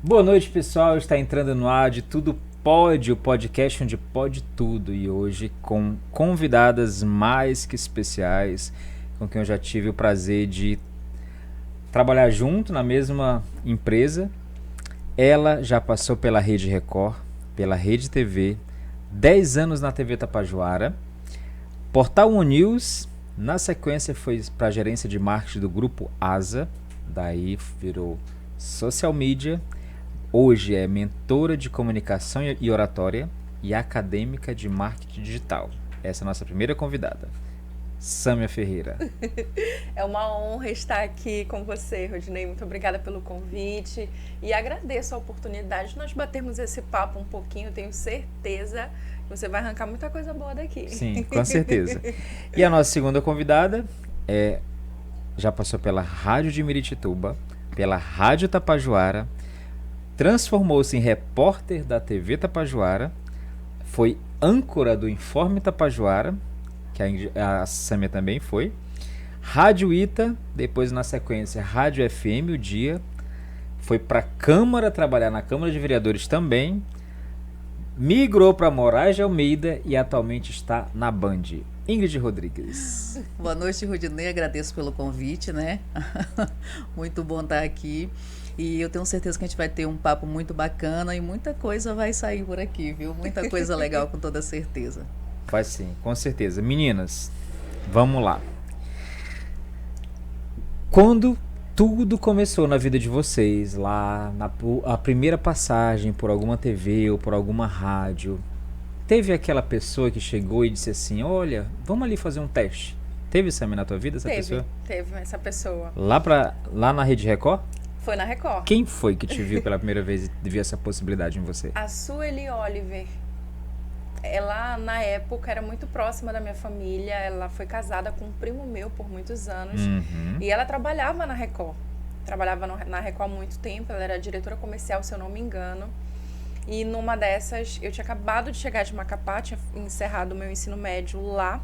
Boa noite, pessoal. Está entrando no ar de Tudo Pode, o podcast onde pode tudo. E hoje com convidadas mais que especiais, com quem eu já tive o prazer de trabalhar junto na mesma empresa. Ela já passou pela Rede Record, pela Rede TV, 10 anos na TV Tapajoara, Portal One News. Na sequência foi para a gerência de marketing do Grupo Asa, daí virou social media. Hoje é mentora de comunicação e oratória e acadêmica de marketing digital. Essa é a nossa primeira convidada, Sâmia Ferreira. É uma honra estar aqui com você, Rodinei. Muito obrigada pelo convite e agradeço a oportunidade de nós batermos esse papo um pouquinho. Tenho certeza que você vai arrancar muita coisa boa daqui. Sim, com certeza. E a nossa segunda convidada já passou pela Rádio de Miritituba, pela Rádio Tapajoara, transformou-se em repórter da TV Tapajoara, foi âncora do Informe Tapajoara, que a Sâmia também foi, Rádio Ita, depois na sequência Rádio FM O Dia, foi para a Câmara trabalhar na Câmara de Vereadores também, migrou para Moraes de Almeida e atualmente está na Band. Ingrid Rodrigues. Boa noite, Rodinei. Agradeço pelo convite, né? Muito bom estar aqui. E eu tenho certeza que a gente vai ter um papo muito bacana e muita coisa vai sair por aqui, viu? Muita coisa legal, com toda certeza. Vai sim, com certeza. Meninas, vamos lá. Quando tudo começou na vida de vocês, lá a primeira passagem por alguma TV ou por alguma rádio, teve aquela pessoa que chegou e disse assim, olha, vamos ali fazer um teste. Teve essa na tua vida, essa pessoa? Teve essa pessoa. Lá na Rede Record? Foi na Record. Quem foi que te viu pela primeira vez e viu essa possibilidade em você? A Sueli Oliver. Ela, na época, era muito próxima da minha família. Ela foi casada com um primo meu por muitos anos. E ela trabalhava na Record. Trabalhava na Record há muito tempo. Ela era diretora comercial, se eu não me engano. E numa dessas, eu tinha acabado de chegar de Macapá, tinha encerrado o meu ensino médio lá.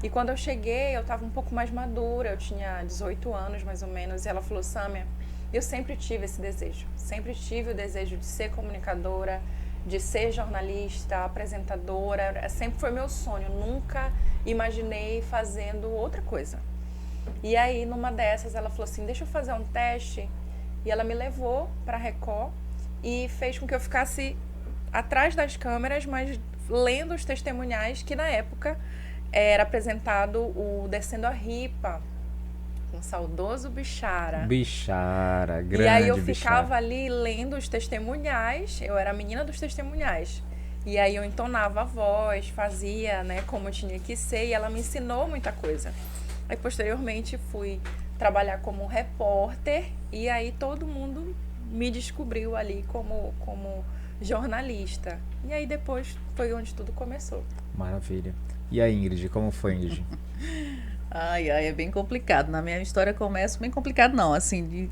E quando eu cheguei, eu estava um pouco mais madura. Eu tinha 18 anos, mais ou menos. E ela falou, Sâmia, eu sempre tive esse desejo. Sempre tive o desejo de ser comunicadora, de ser jornalista, apresentadora, sempre foi meu sonho, nunca imaginei fazendo outra coisa. E aí, numa dessas, ela falou assim, deixa eu fazer um teste, e ela me levou para a Record e fez com que eu ficasse atrás das câmeras, mas lendo os testemunhais, que na época era apresentado o Descendo a Ripa, com o saudoso Bichara. Bichara, grande Bichara. E aí eu ficava ali lendo os testemunhais, eu era a menina dos testemunhais. E aí eu entonava a voz, fazia, né, como tinha que ser, e ela me ensinou muita coisa. Aí posteriormente fui trabalhar como repórter, e aí todo mundo me descobriu ali como jornalista. E aí depois foi onde tudo começou. Maravilha. E a Ingrid, como foi, Ingrid? Ai, é bem complicado. Na minha história começa, bem complicado não, assim,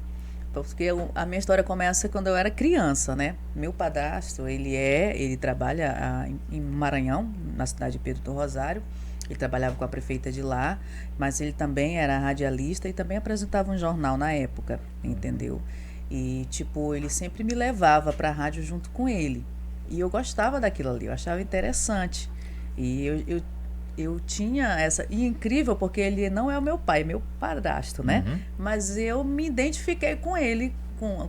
porque a minha história começa quando eu era criança, né? Meu padrasto, ele trabalha em Maranhão, na cidade de Pedro do Rosário. Ele trabalhava com a prefeita de lá, mas ele também era radialista e também apresentava um jornal na época, entendeu? E, tipo, ele sempre me levava para a rádio junto com ele. E eu gostava daquilo ali, eu achava interessante. E eu tinha essa... E incrível, porque ele não é o meu pai, é meu padrasto, né? Mas eu me identifiquei com ele,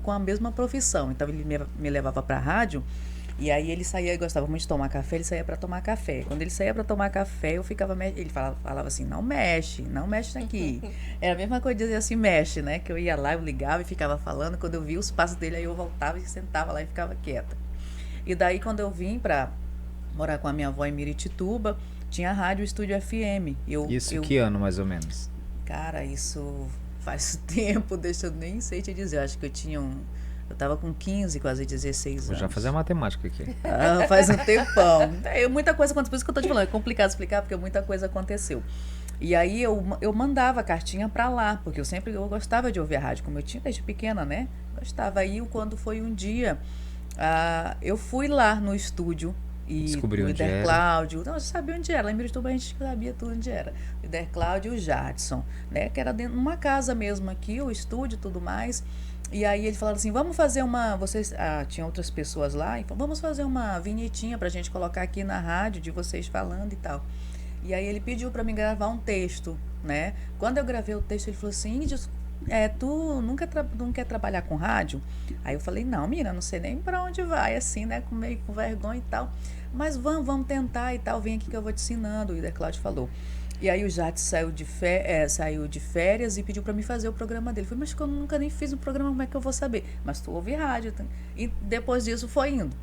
com a mesma profissão. Então, ele me levava para a rádio, e aí ele saía, gostava muito de tomar café, ele saía para tomar café. Quando ele saía para tomar café, eu ficava... Ele falava assim, não mexe aqui. Era a mesma coisa de dizer assim, mexe, né? Que eu ia lá, eu ligava e ficava falando. Quando eu via os passos dele, aí eu voltava e sentava lá e ficava quieta. E daí, quando eu vim para morar com a minha avó em Miritituba, tinha a Rádio Estúdio FM. Que ano, mais ou menos? Cara, isso faz tempo, deixa eu nem sei te dizer. Eu acho que eu tava com 15, quase 16 anos. Vou já fazer a matemática aqui. Faz um tempão. Muita coisa aconteceu, por isso que eu tô te falando. É complicado explicar, porque muita coisa aconteceu. E aí eu mandava cartinha pra lá, porque eu gostava de ouvir a rádio, como eu tinha desde pequena, né? Gostava. Aí, quando foi um dia, eu fui lá no estúdio E descobriu o onde era. Cláudio, não, eu sabia onde era, lá em Mirituba a gente sabia tudo onde era. O Ider Cláudio e o Jadson, né, que era dentro de uma casa mesmo aqui, o estúdio e tudo mais. E aí ele falou assim, vamos fazer uma, vocês, tinha outras pessoas lá, então vamos fazer uma vinhetinha pra gente colocar aqui na rádio de vocês falando e tal. E aí ele pediu para mim gravar um texto, né? Quando eu gravei o texto, ele falou assim, Índios, tu nunca não quer trabalhar com rádio? Aí eu falei, não, menina, não sei nem para onde vai, assim, né? Meio com vergonha e tal. Mas vamos tentar e tal, vem aqui que eu vou te ensinando, o Ider Cláudio falou. E aí o Jade saiu de férias e pediu para mim fazer o programa dele. Eu falei, mas eu nunca nem fiz um programa, como é que eu vou saber? Mas tu ouve rádio. E depois disso foi indo.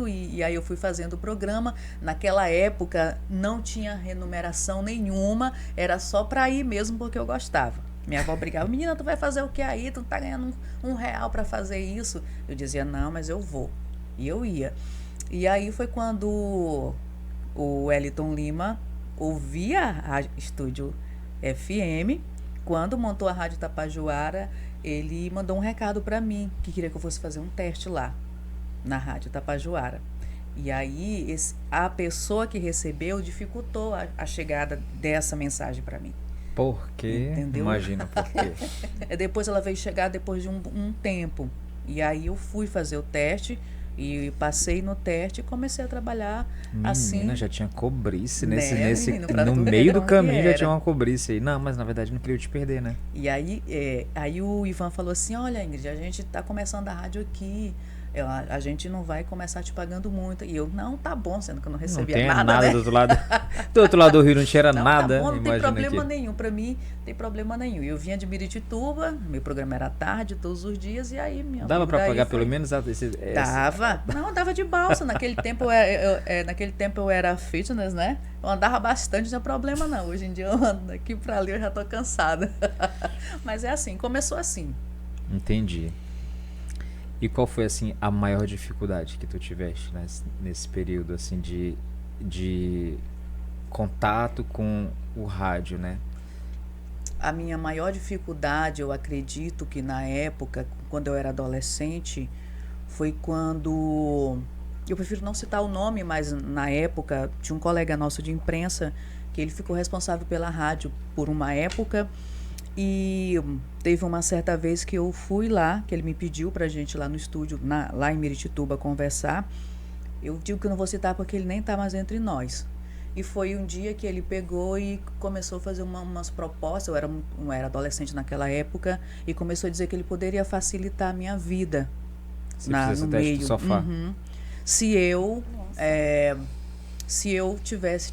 E aí eu fui fazendo o programa. Naquela época não tinha remuneração nenhuma, era só para ir mesmo porque eu gostava. Minha avó brigava, menina, tu vai fazer o que aí? Tu não tá ganhando R$1 para fazer isso? Eu dizia, não, mas eu vou. E eu ia. E aí foi quando o Wellington Lima ouvia a Estúdio FM, quando montou a Rádio Tapajoara, ele mandou um recado para mim, que queria que eu fosse fazer um teste lá na Rádio Tapajoara. E aí a pessoa que recebeu dificultou a chegada dessa mensagem para mim. Por quê? Entendeu? Imagina por quê. Depois ela veio chegar depois de um tempo. E aí eu fui fazer o teste e passei no teste e comecei a trabalhar. Menina, assim. Já tinha cobrice Né, menino, pra no tu ver meio do onde caminho já era. tinha uma cobrice aí. Não, mas na verdade não queria te perder, né? E aí o Ivan falou assim, olha, Ingrid, a gente tá começando a rádio aqui, a gente não vai começar te pagando muito. E eu, não, tá bom, sendo que eu não recebia não tem nada, né? do outro lado. Do outro lado do Rio não tinha Não, nada. tá bom, não tem Imagina problema aqui. nenhum. Pra mim, não tem problema nenhum. Eu vinha de Mirituba, meu programa era à tarde, todos os dias, e aí minha Dava vida pra aí pagar foi... pelo menos Dava. Não, eu dava de balsa. Naquele tempo eu era fitness, né? Eu andava bastante, não tinha problema não. Hoje em dia eu ando daqui pra ali, eu já tô cansada. Mas é assim, começou assim. Entendi. E qual foi, assim, a maior dificuldade que tu tiveste nesse período, assim, de contato com o rádio, né? A minha maior dificuldade, eu acredito que na época, quando eu era adolescente, foi quando... Eu prefiro não citar o nome, mas na época tinha um colega nosso de imprensa que ele ficou responsável pela rádio por uma época. E teve uma certa vez que eu fui lá, que ele me pediu pra gente ir lá no estúdio, lá em Mirituba, conversar. Eu digo que eu não vou citar porque ele nem tá mais entre nós. E foi um dia que ele pegou e começou a fazer umas propostas. Eu era adolescente naquela época e começou a dizer que ele poderia facilitar a minha vida no meio. Do sofá. Uhum. Se eu tivesse,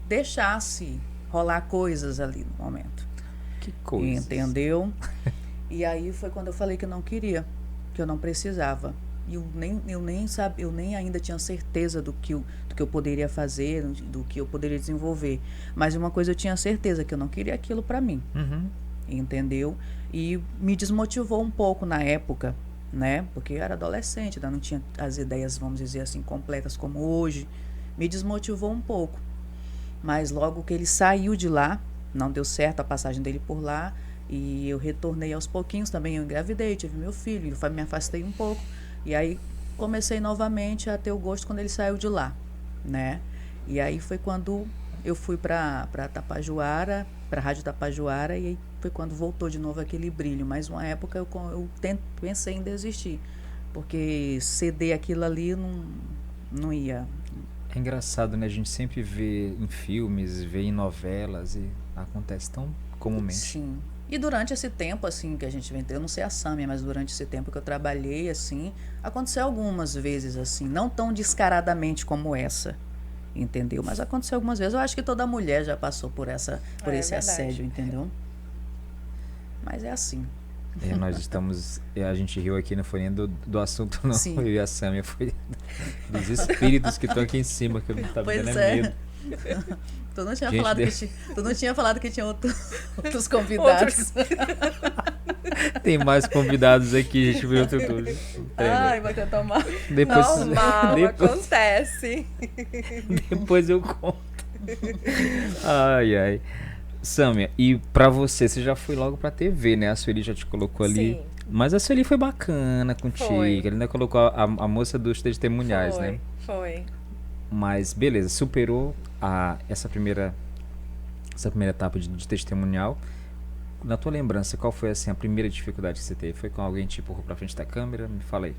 deixasse rolar coisas ali no momento. Que coisa. Entendeu? E aí foi quando eu falei que eu não queria, que eu não precisava. E eu nem ainda tinha certeza do que eu poderia fazer, do que eu poderia desenvolver. Mas uma coisa eu tinha certeza, que eu não queria aquilo para mim. Uhum. Entendeu? E me desmotivou um pouco na época, né? Porque eu era adolescente, ainda não tinha as ideias, vamos dizer assim, completas como hoje. Me desmotivou um pouco. Mas logo que ele saiu de lá, não deu certo a passagem dele por lá, e eu retornei aos pouquinhos também. Eu engravidei, tive meu filho, me afastei um pouco. E aí comecei novamente a ter o gosto quando ele saiu de lá, né? E aí foi quando eu fui para Tapajoara, para a Rádio Tapajoara, e aí foi quando voltou de novo aquele brilho. Mas uma época eu pensei em desistir, porque ceder aquilo ali não ia. É engraçado, né? A gente sempre vê em filmes, vê em novelas e acontece tão comumente. Sim. E durante esse tempo, assim, que a gente vem, eu não sei a Sâmia, mas durante esse tempo que eu trabalhei, assim, aconteceu algumas vezes, assim, não tão descaradamente como essa, entendeu? Mas aconteceu algumas vezes. Eu acho que toda mulher já passou por esse verdade. assédio, entendeu? Mas é assim. Nós estamos... A gente riu aqui, não foi nem do assunto, não. Sim. Eu e a Sâmia, foi dos espíritos que estão aqui em cima, que eu não tava vendo medo. Tu não tinha Gente, falado que tinha outros convidados. Tem mais convidados aqui, a gente viu tudo. Ai, vai ter tomar. Depois, Normal, acontece. Depois eu conto. Ai, ai. Sâmia, e pra você já foi logo pra TV, né? A Sueli já te colocou ali. Sim. Mas a Sueli foi bacana contigo. Foi. Ele ainda colocou a moça dos testemunhais, né? Foi. Mas beleza, superou essa primeira etapa de testemunhal. Na tua lembrança, qual foi assim a primeira dificuldade que você teve? Foi com alguém te empurrou pra frente da câmera? Me fala aí.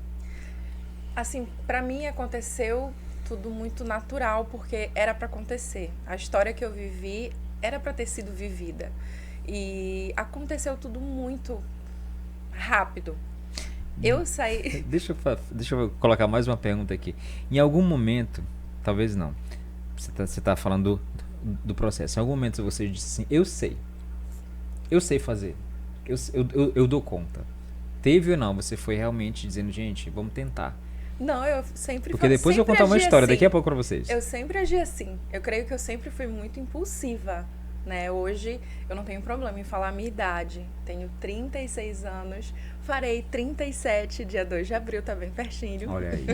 Assim, pra mim aconteceu tudo muito natural, porque era pra acontecer. A história que eu vivi era pra ter sido vivida. E aconteceu tudo muito rápido. Eu saí... Deixa eu colocar mais uma pergunta aqui. Em algum momento, talvez não, você tá falando do processo. Em algum momento você disse assim, eu sei fazer, eu dou conta. Teve ou não? Você foi realmente dizendo, gente, vamos tentar. Não, eu sempre... Porque depois eu vou contar uma história assim. daqui a pouco pra vocês. Eu sempre agi assim. Eu creio que eu sempre fui muito impulsiva, né? Hoje eu não tenho problema em falar a minha idade. Tenho 36 anos, farei 37 dia 2 de abril, tá bem pertinho. Olha aí.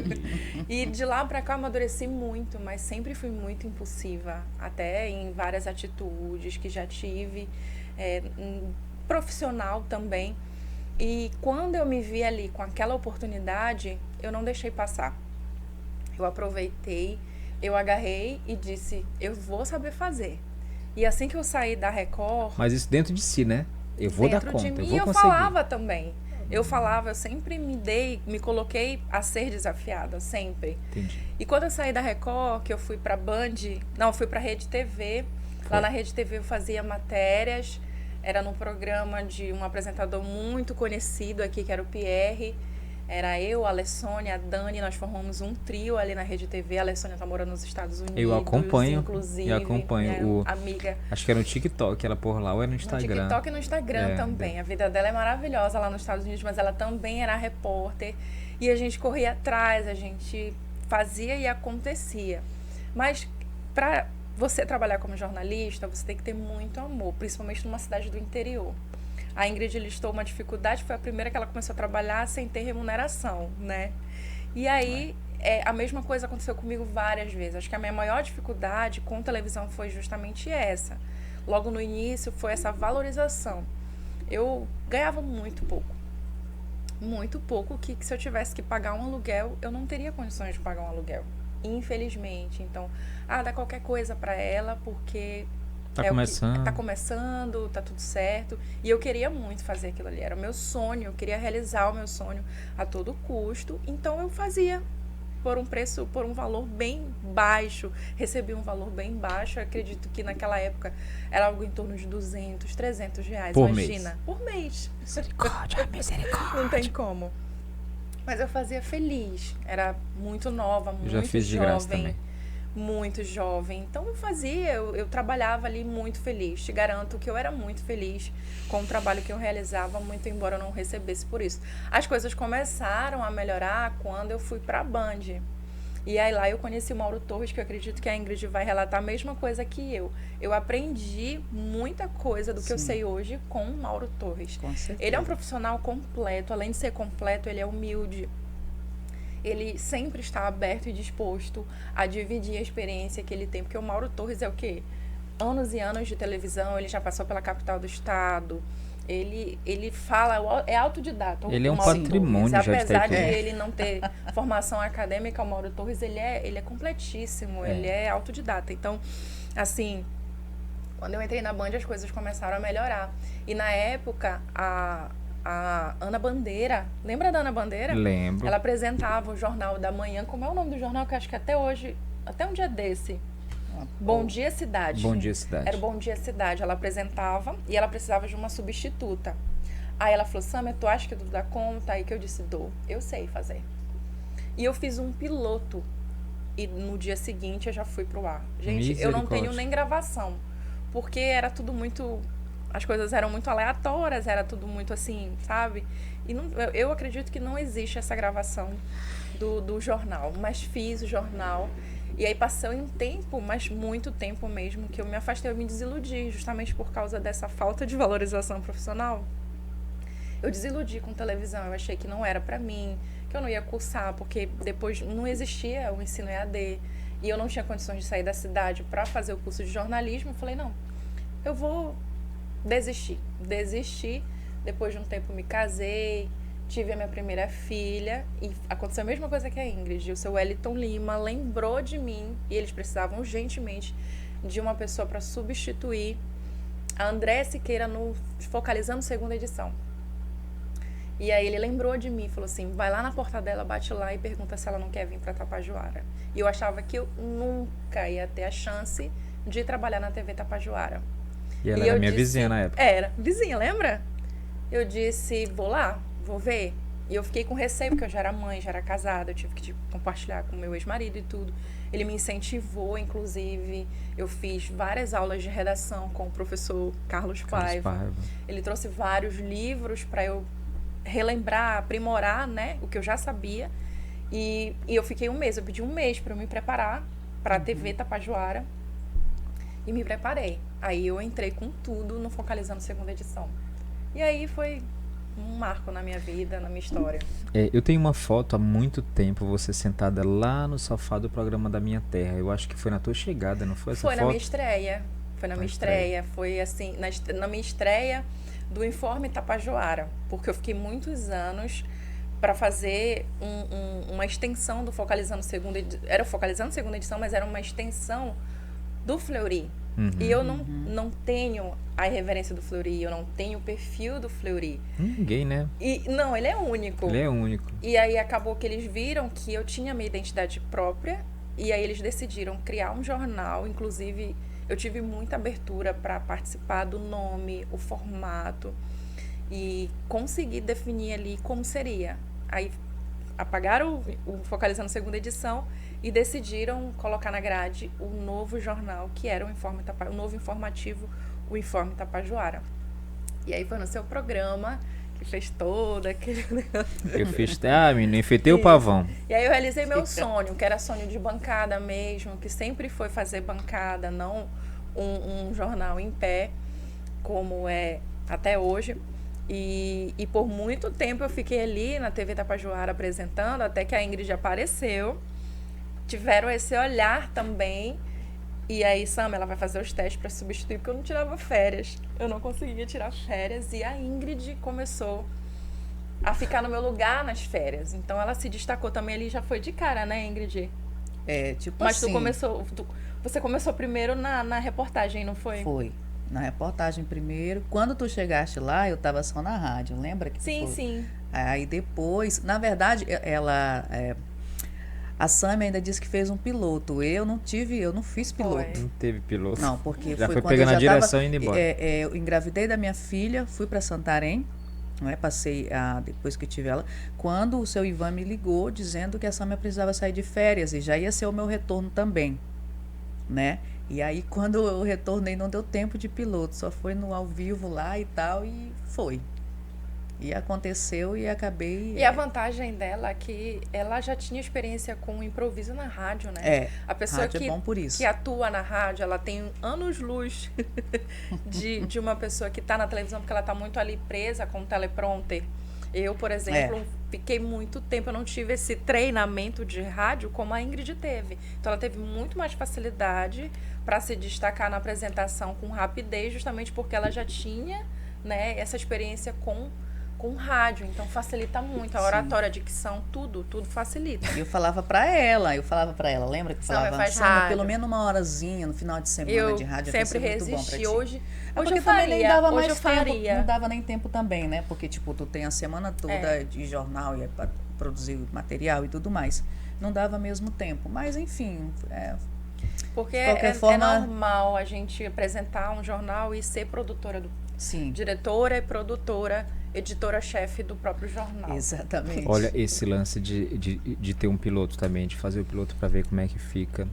E de lá pra cá eu amadureci muito, mas sempre fui muito impulsiva. Até em várias atitudes que já tive, profissional também. E quando eu me vi ali com aquela oportunidade, eu não deixei passar. Eu aproveitei, eu agarrei e disse, eu vou saber fazer. E assim que eu saí da Record... Mas isso dentro de si, né? Eu vou dar conta, eu vou conseguir. E eu falava também. Eu sempre me coloquei a ser desafiada, sempre. Entendi. E quando eu saí da Record, que eu fui pra eu fui pra Rede TV. Lá na Rede TV eu fazia matérias. Era num programa de um apresentador muito conhecido aqui, que era o Pierre. Era eu, a Alessônia, a Dani, nós formamos um trio ali na Rede TV. A Alessônia tá morando nos Estados Unidos, Eu acompanho, inclusive. Amiga. Acho que era no TikTok, ela por lá, ou era no Instagram. No TikTok e no Instagram também. A vida dela é maravilhosa lá nos Estados Unidos, mas ela também era repórter. E a gente corria atrás, a gente fazia e acontecia. Mas para você trabalhar como jornalista, você tem que ter muito amor, principalmente numa cidade do interior. A Ingrid listou uma dificuldade, foi a primeira que ela começou a trabalhar sem ter remuneração, né? E aí, a mesma coisa aconteceu comigo várias vezes. Acho que a minha maior dificuldade com televisão foi justamente essa. Logo no início, foi essa valorização. Eu ganhava muito pouco, que se eu tivesse que pagar um aluguel, eu não teria condições de pagar um aluguel. Infelizmente. Então, dá qualquer coisa pra ela, porque tá começando, tá tudo certo. E eu queria muito fazer aquilo ali. Era o meu sonho, eu queria realizar o meu sonho a todo custo. Então, eu fazia por um valor bem baixo. Recebi um valor bem baixo. Eu acredito que naquela época era algo em torno de 200, 300 reais. Imagina. Por mês. Misericórdia. Não tem como. Mas eu fazia feliz. Era muito nova, muito já fiz de graça também. Muito jovem. Então eu trabalhava ali muito feliz. Te garanto que eu era muito feliz com o trabalho que eu realizava, muito embora eu não recebesse por isso. As coisas começaram a melhorar quando eu fui pra Band. E aí lá eu conheci o Mauro Torres, que eu acredito que a Ingrid vai relatar a mesma coisa que eu. Eu aprendi muita coisa do que eu sei hoje com o Mauro Torres. Com certeza. Ele é um profissional completo, além de ser completo, ele é humilde. Ele sempre está aberto e disposto a dividir a experiência que ele tem, porque o Mauro Torres é o quê? Anos e anos de televisão, ele já passou pela capital do estado. Ele fala, é autodidata. Ele é um patrimônio já de apesar de ele não ter formação acadêmica, o Mauro Torres, ele é completíssimo, ele é autodidata. Então, assim, quando eu entrei na Band, as coisas começaram a melhorar. E na época, a Ana Bandeira, lembra da Ana Bandeira? Lembro. Ela apresentava o Jornal da Manhã, como é o nome do jornal que eu acho que até hoje, até um dia desse... Bom Dia Cidade. Bom Dia Cidade. Era o Bom Dia Cidade. Ela apresentava e ela precisava de uma substituta. Aí ela falou, Sâmia, tu acha que tu dá conta? Aí que eu disse, eu sei fazer. E eu fiz um piloto. E no dia seguinte eu já fui pro ar. Gente, eu não tenho nem gravação. Porque era tudo muito... As coisas eram muito aleatórias, era tudo muito assim, sabe? E não, eu acredito que não existe essa gravação do jornal. Mas fiz o jornal... E aí passou um tempo, mas muito tempo mesmo, que eu me afastei, eu me desiludi, justamente por causa dessa falta de valorização profissional. Eu desiludi com televisão, eu achei que não era pra mim, que eu não ia cursar, porque depois não existia o ensino EAD, e eu não tinha condições de sair da cidade para fazer o curso de jornalismo. Eu falei, não, eu vou desistir. Desisti, depois de um tempo me casei, tive a minha primeira filha e aconteceu a mesma coisa que a Ingrid. O seu Wellington Lima lembrou de mim e eles precisavam urgentemente de uma pessoa para substituir a Andréa Siqueira no Focalizando segunda edição. E aí ele lembrou de mim, falou assim, vai lá na porta dela, bate lá e pergunta se ela não quer vir para Tapajoara. E eu achava que eu nunca ia ter a chance de trabalhar na TV Tapajoara. E ela era minha vizinha na época. Era, vizinha, lembra? Eu disse, vou lá, vou ver. E eu fiquei com receio, porque eu já era mãe, já era casada, eu tive que compartilhar com o meu ex-marido e tudo. Ele me incentivou, inclusive. Eu fiz várias aulas de redação com o professor Carlos Paiva. Ele trouxe vários livros para eu relembrar, aprimorar, né, o que eu já sabia. E eu fiquei um mês, eu pedi um mês para eu me preparar para a TV Tapajoara. E me preparei. Aí eu entrei com tudo no Focalizando segunda edição. E aí foi um marco na minha vida, na minha história. Eu tenho uma foto há muito tempo, você sentada lá no sofá do programa da Minha Terra. Eu acho que foi na tua chegada, não foi essa foto? Foi na minha estreia. Foi na minha estreia. Foi assim, na minha estreia do Informe Tapajoara. Porque eu fiquei muitos anos para fazer uma extensão do Focalizando segunda edição. Era o Focalizando segunda edição, mas era uma extensão do Fleury. E eu não tenho a irreverência do Fleury, eu não tenho o perfil do Fleury. Ninguém, né? Não, ele é único. Ele é único. E aí acabou que eles viram que eu tinha minha identidade própria, e aí eles decidiram criar um jornal. Inclusive, eu tive muita abertura para participar do nome, o formato, e conseguir definir ali como seria. Aí apagaram o Focalizando segunda edição e decidiram colocar na grade o novo jornal, que era o novo informativo, o Informe Tapajoara. E aí foi no seu programa que fez todo aquele negócio. Eu fiz, menino, enfeitei o pavão. E aí eu realizei meu sonho, que era sonho de bancada mesmo, que sempre foi fazer bancada, não um jornal em pé, como é até hoje. E por muito tempo eu fiquei ali na TV Tapajoara apresentando, até que a Ingrid apareceu. Tiveram esse olhar também. E aí, Sam, ela vai fazer os testes para substituir, porque eu não tirava férias. Eu não conseguia tirar férias. E a Ingrid começou a ficar no meu lugar nas férias. Então, ela se destacou também ali, já foi de cara, né, Ingrid? Mas assim... Mas você começou primeiro na reportagem, não foi? Foi. Na reportagem primeiro. Quando tu chegaste lá, eu estava só na rádio, lembra? Que sim. Aí depois, na verdade, a Sami ainda disse que fez um piloto. Eu não fiz piloto. Não teve piloto. Não, porque já foi foi quando pegando eu a direção e indo embora. Eu engravidei da minha filha, fui para Santarém, passei depois que tive ela, quando o seu Ivan me ligou dizendo que a Sami precisava sair de férias e já ia ser o meu retorno também, né? E aí quando eu retornei não deu tempo de piloto, só foi no ao vivo lá e tal, e foi. E aconteceu e acabei... E a vantagem dela é que ela já tinha experiência com improviso na rádio, né? A pessoa rádio é bom por isso. Que atua na rádio, ela tem anos-luz de uma pessoa que está na televisão, porque ela está muito ali presa com o teleprompter. Eu, por exemplo, fiquei muito tempo, eu não tive esse treinamento de rádio como a Ingrid teve. Então, ela teve muito mais facilidade para se destacar na apresentação com rapidez, justamente porque ela já tinha, né, essa experiência com rádio, então facilita muito. A oratória, a dicção, tudo facilita. Eu falava pra ela, lembra que eu falava, Sandra, pelo menos uma horazinha no final de semana de rádio, sempre resisti. Muito bom pra ti. Hoje porque eu faria, nem dava hoje mais eu faria. Não dava nem tempo também, né? Porque, tipo, tu tem a semana toda de jornal e para produzir material e tudo mais. Não dava mesmo tempo, mas enfim... Porque é normal a gente apresentar um jornal e ser produtora diretora e produtora, editora-chefe do próprio jornal. Exatamente. Olha, esse lance de ter um piloto também, de fazer o piloto para ver como é que fica.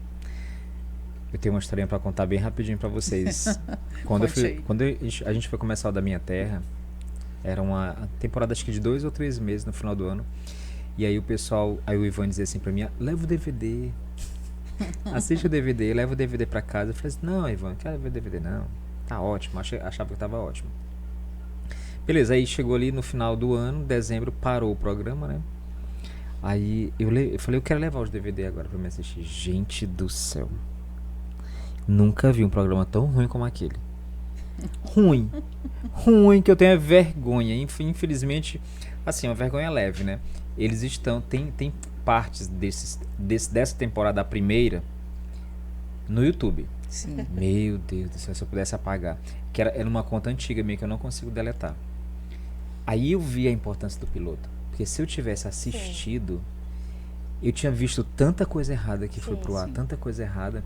Eu tenho uma historinha para contar bem rapidinho para vocês. Quando a gente foi começar o Da Minha Terra, era uma temporada acho que de 2 ou 3 meses no final do ano. E aí o Ivan dizia assim para mim, leva o DVD, assiste o DVD, leva o DVD para casa. Eu falei assim, não, Ivan, não quero ver o DVD não. Tá ótimo, achava que tava ótimo. Beleza, aí chegou ali no final do ano, dezembro, parou o programa, né? Aí eu falei, eu quero levar os DVD agora pra me assistir. Gente do céu. Nunca vi um programa tão ruim como aquele. Ruim. Ruim, que eu tenho vergonha. Infelizmente, assim, uma vergonha leve, né? Eles estão... Tem partes dessa temporada, a primeira, no YouTube. Sim. Meu Deus do céu, se eu pudesse apagar. Que era uma conta antiga minha que eu não consigo deletar. Aí eu vi a importância do piloto. Porque se eu tivesse assistido, eu tinha visto tanta coisa errada que foi pro ar, tanta coisa errada.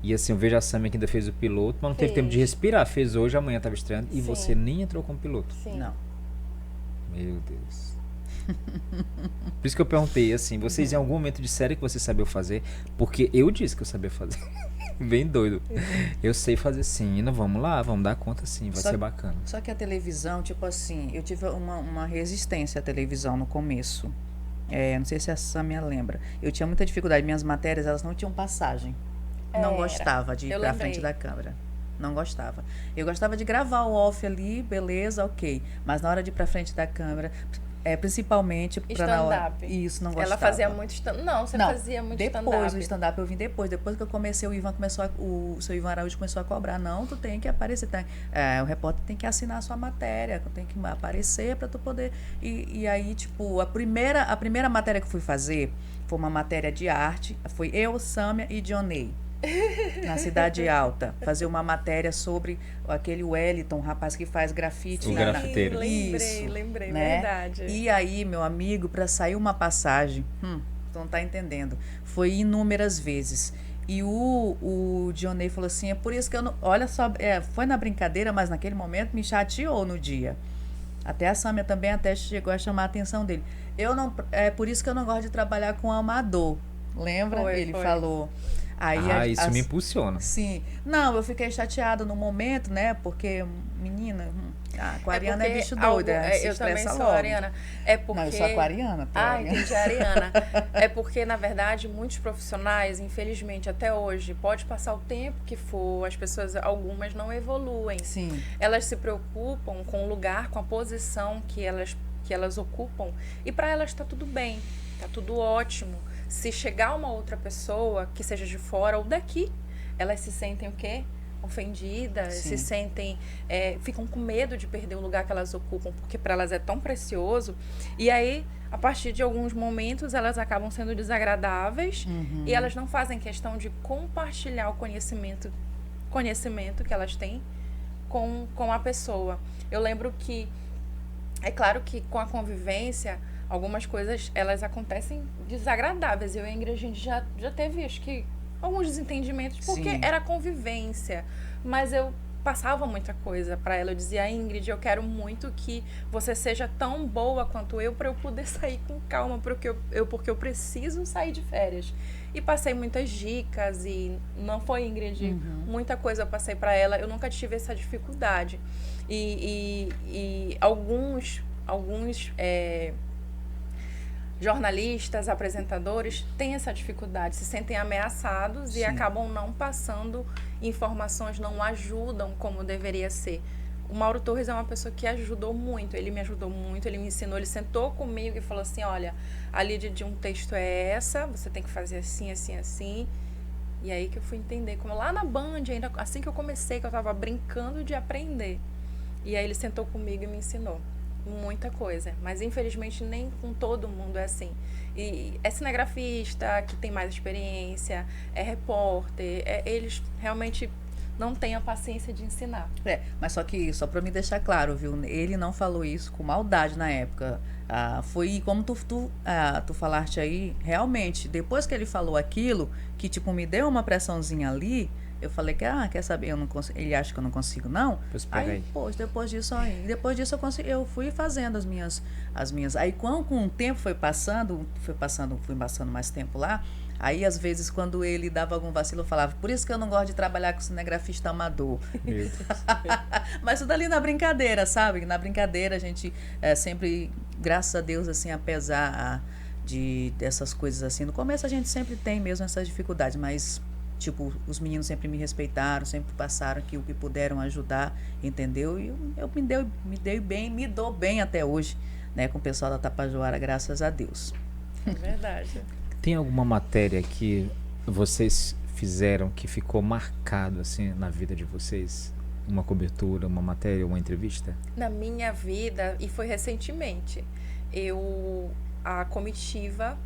E assim, eu vejo a Samia que ainda fez o piloto, mas não teve tempo de respirar. Fez hoje, amanhã tava estreando. E você nem entrou como piloto. Sim. Não. Meu Deus. Por isso que eu perguntei, assim, vocês em algum momento disseram que você sabia fazer? Porque eu disse que eu sabia fazer. Bem doido. Eu sei fazer sim, não, vamos lá, vamos dar conta sim, vai ser bacana. Só que a televisão, tipo assim, eu tive uma resistência à televisão no começo. Não sei se a Samia lembra. Eu tinha muita dificuldade, minhas matérias, elas não tinham passagem. Não gostava de ir pra frente da câmera. Não gostava. Eu gostava de gravar o off ali, beleza, ok. Mas na hora de ir pra frente da câmera, principalmente para na hora. Isso, não gostava. Ela fazia muito stand-up. Não, você fazia muito stand-up. Depois, o stand-up eu vim depois. Depois que eu comecei, o seu Ivan Araújo começou a cobrar. Não, tu tem que aparecer. O repórter tem que assinar a sua matéria, tem que aparecer para tu poder. E aí, tipo, a primeira matéria que eu fui fazer foi uma matéria de arte. Foi eu, Samia e Dionei. Na Cidade Alta, fazer uma matéria sobre aquele Wellington, rapaz que faz grafite. O grafiteiro. Lembrei, né? Verdade. E aí, meu amigo, para sair uma passagem, tu não tá entendendo, foi inúmeras vezes. E o Dionei falou assim, é por isso que eu não... Olha só, foi na brincadeira, mas naquele momento me chateou no dia. Até a Samia também até chegou a chamar a atenção dele. É por isso que eu não gosto de trabalhar com amador. Lembra? Ele falou... Aí isso me impulsiona. Sim. Não, eu fiquei chateada no momento, né? Porque, menina, aquariana é bicho doido. Eu também sou ariana. Não, eu sou aquariana. Entendi, ariana. É porque, na verdade, muitos profissionais, infelizmente, até hoje, pode passar o tempo que for, as pessoas, algumas não evoluem. Sim. Elas se preocupam com o lugar, com a posição que elas ocupam, e para elas está tudo bem, está tudo ótimo. Se chegar uma outra pessoa, que seja de fora ou daqui, elas se sentem o quê? Ofendidas, se sentem, ficam com medo de perder o lugar que elas ocupam, porque para elas é tão precioso. E aí, a partir de alguns momentos, elas acabam sendo desagradáveis e elas não fazem questão de compartilhar o conhecimento que elas têm com a pessoa. Eu lembro que, é claro que com a convivência, algumas coisas, elas acontecem desagradáveis. Eu e a Ingrid, a gente já teve, acho que, alguns desentendimentos, porque era convivência. Mas eu passava muita coisa para ela. Eu dizia, Ingrid, eu quero muito que você seja tão boa quanto eu, para eu poder sair com calma, porque eu preciso sair de férias. E passei muitas dicas, e não foi, Ingrid, muita coisa eu passei para ela. Eu nunca tive essa dificuldade. E alguns jornalistas, apresentadores têm essa dificuldade, se sentem ameaçados e acabam não passando informações, não ajudam como deveria ser. O Mauro Torres é uma pessoa que ajudou muito, ele me ajudou muito, ele me ensinou, ele sentou comigo e falou assim, olha, a lead de um texto é essa, você tem que fazer assim, assim, assim. E aí que eu fui entender, como lá na Band, ainda assim que eu comecei, que eu estava brincando de aprender. E aí ele sentou comigo e me ensinou muita coisa, mas infelizmente nem com todo mundo é assim. E é cinegrafista que tem mais experiência, é repórter, eles realmente não têm a paciência de ensinar. Mas só para me deixar claro, viu? Ele não falou isso com maldade na época. Foi como tu falaste aí, realmente, depois que ele falou aquilo, que tipo me deu uma pressãozinha ali, eu falei que, quer saber, eu não consigo, ele acha que eu não consigo, não? Aí, depois disso eu fui fazendo as minhas. Aí, com o tempo fui passando mais tempo lá, aí, às vezes, quando ele dava algum vacilo, eu falava, por isso que eu não gosto de trabalhar com cinegrafista amador. Mas tudo ali na brincadeira, sabe? Na brincadeira, a gente sempre, graças a Deus, assim, apesar dessas coisas assim, no começo a gente sempre tem mesmo essas dificuldades, mas... Tipo, os meninos sempre me respeitaram, sempre passaram aqui o que puderam ajudar, entendeu? E eu me dou bem até hoje, né, com o pessoal da Tapajoara, graças a Deus. É verdade. Tem alguma matéria que vocês fizeram que ficou marcado, assim, na vida de vocês? uma cobertura, uma matéria, uma entrevista? Na minha vida, e foi recentemente, a comitiva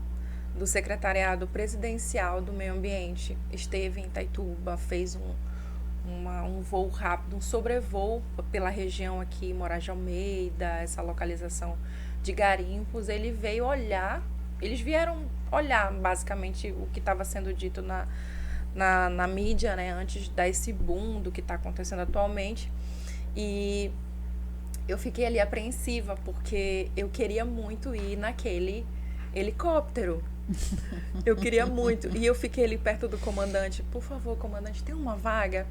do Secretariado Presidencial do Meio Ambiente esteve em Itaituba, fez um voo rápido, um sobrevoo pela região aqui, Moraes de Almeida, essa localização de garimpos. Eles vieram olhar basicamente o que estava sendo dito na mídia, né, antes de dar esse boom do que está acontecendo atualmente. E eu fiquei ali apreensiva, porque eu queria muito ir naquele helicóptero. Eu queria muito. E eu fiquei ali perto do comandante. Por favor, comandante, tem uma vaga?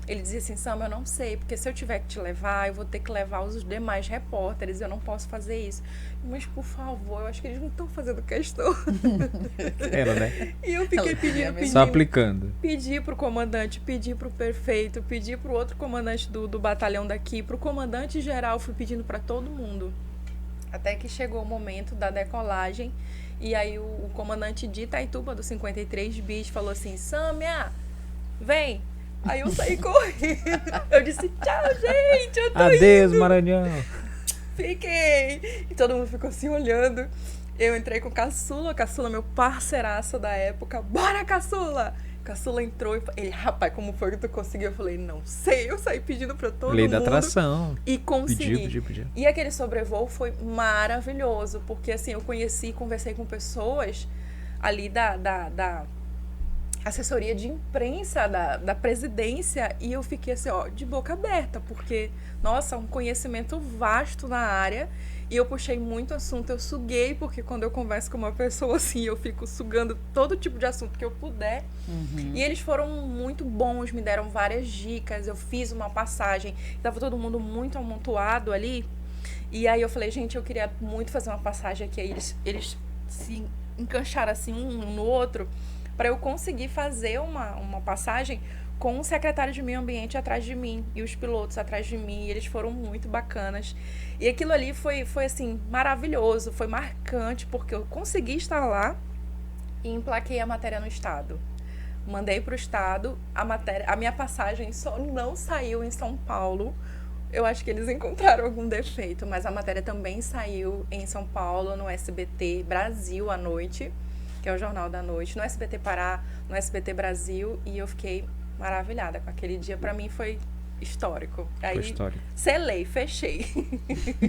Ele dizia assim, Sam, eu não sei, porque se eu tiver que te levar, eu vou ter que levar os demais repórteres, eu não posso fazer isso. Mas, por favor, eu acho que eles não estão fazendo questão. Ela, né? E eu fiquei pedindo. Só aplicando. Pedi pro comandante, pedi pro prefeito, pedi pro outro comandante do batalhão daqui, pro comandante geral, fui pedindo para todo mundo. Até que chegou o momento da decolagem, e aí o comandante de Itaituba, do 53 Bis, falou assim, Sâmia, vem. Aí eu saí correndo. Eu disse, tchau, gente, eu tô Adeus, indo. Maranhão. Fiquei. E todo mundo ficou assim olhando. Eu entrei com o Caçula, meu parceiraço da época. Bora, Caçula! Caçula entrou e ele, rapaz, como foi que tu conseguiu? Eu falei, não sei. Eu saí pedindo pra todo mundo. Lei da atração. E consegui. Pediu. E aquele sobrevoo foi maravilhoso, porque assim, eu conversei com pessoas ali da assessoria de imprensa da presidência, e eu fiquei assim, ó, de boca aberta, porque, nossa, um conhecimento vasto na área, e eu puxei muito assunto, eu suguei, porque quando eu converso com uma pessoa assim, eu fico sugando todo tipo de assunto que eu puder, e eles foram muito bons, me deram várias dicas, eu fiz uma passagem, estava todo mundo muito amontoado ali, e aí eu falei, gente, eu queria muito fazer uma passagem aqui, aí eles se encaixaram assim, um no outro, para eu conseguir fazer uma passagem com o secretário de Meio Ambiente atrás de mim e os pilotos atrás de mim, e eles foram muito bacanas. E aquilo ali foi assim, maravilhoso, foi marcante, porque eu consegui estar lá e emplaquei a matéria no Estado. Mandei para o Estado, a minha passagem só não saiu em São Paulo. Eu acho que eles encontraram algum defeito, mas a matéria também saiu em São Paulo, no SBT Brasil à noite, que é o Jornal da Noite, no SBT Pará, no SBT Brasil, e eu fiquei maravilhada com aquele dia. Para mim foi histórico. Aí, foi histórico. Selei, fechei.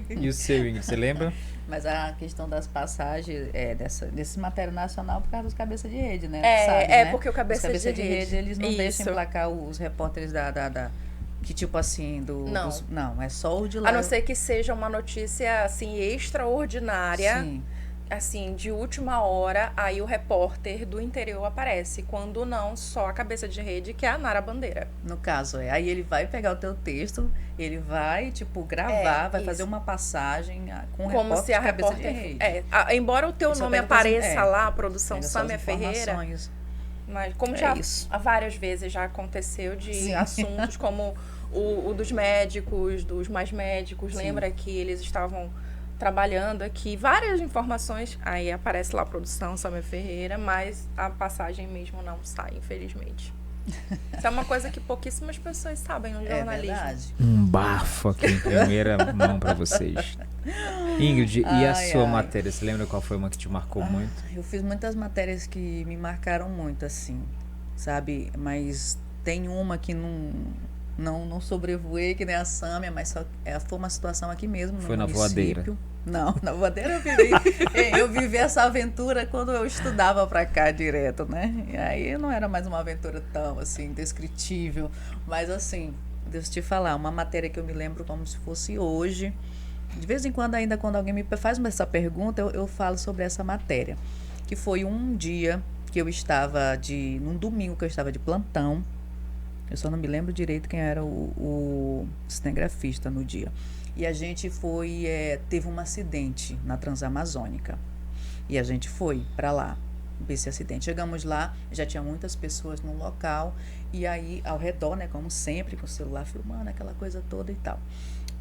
E o seu, Ingrid, você lembra? Mas a questão das passagens desse matéria nacional por causa dos cabeça de rede, né? Né? Porque o cabeça de rede eles não Isso. deixam emplacar os repórteres que tipo assim, não, é só o de lá. A não ser que seja uma notícia assim extraordinária. Sim. Assim, de última hora, aí o repórter do interior aparece. Quando não, só a cabeça de rede, que é a Nara Bandeira. No caso, aí ele vai pegar o teu texto, ele vai, tipo, gravar, vai fazer uma passagem com o repórter se a de cabeça repórter, de rede. Embora o teu nome apareça lá, a produção Sâmia Ferreira, mas como já várias vezes já aconteceu de assuntos como o dos médicos, dos mais médicos, lembra que eles estavam trabalhando aqui, várias informações, aí aparece lá a produção Sâmia Ferreira, mas a passagem mesmo não sai, infelizmente. Isso é uma coisa que pouquíssimas pessoas sabem no jornalismo. É verdade. Um bafo aqui em primeira mão para vocês. Ingrid, e a sua matéria? Você lembra qual foi uma que te marcou muito? Eu fiz muitas matérias que me marcaram muito, assim, sabe? Mas tem uma que não sobrevoei, que nem a Sâmia, mas foi uma situação aqui mesmo, no foi município. Na voadeira? Não, na voadeira eu vivi essa aventura quando eu estudava pra cá direto, né? E aí não era mais uma aventura tão, assim, descritível. Mas, assim, deixa eu te falar, uma matéria que eu me lembro como se fosse hoje. De vez em quando, ainda quando alguém me faz essa pergunta, eu falo sobre essa matéria. Que foi um dia que eu estava num domingo que eu estava de plantão. Eu só não me lembro direito quem era o cinegrafista no dia. E a gente teve um acidente na Transamazônica. E a gente foi para lá, ver esse acidente. Chegamos lá, já tinha muitas pessoas no local. E aí, ao redor, né, como sempre, com o celular filmando, aquela coisa toda e tal.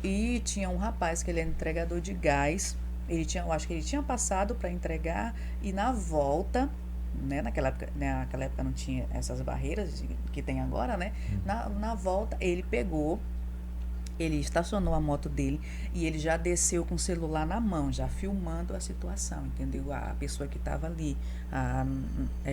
E tinha um rapaz que ele era entregador de gás. Eu acho que ele tinha passado para entregar. E na volta, né, naquela época não tinha essas barreiras que tem agora, né? Na volta, ele pegou Ele estacionou a moto dele e ele já desceu com o celular na mão, já filmando a situação, entendeu? A pessoa que estava ali,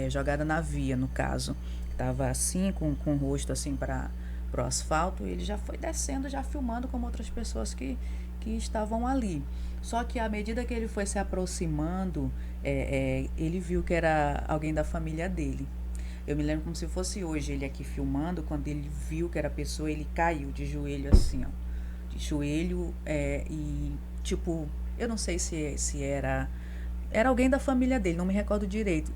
jogada na via, no caso, estava assim, com o rosto assim para o asfalto, ele já foi descendo, já filmando como outras pessoas que estavam ali. Só que à medida que ele foi se aproximando, ele viu que era alguém da família dele. Eu me lembro como se fosse hoje, ele aqui filmando, quando ele viu que era a pessoa, ele caiu de joelho assim, ó. De joelho, e tipo, eu não sei se era alguém da família dele, não me recordo direito.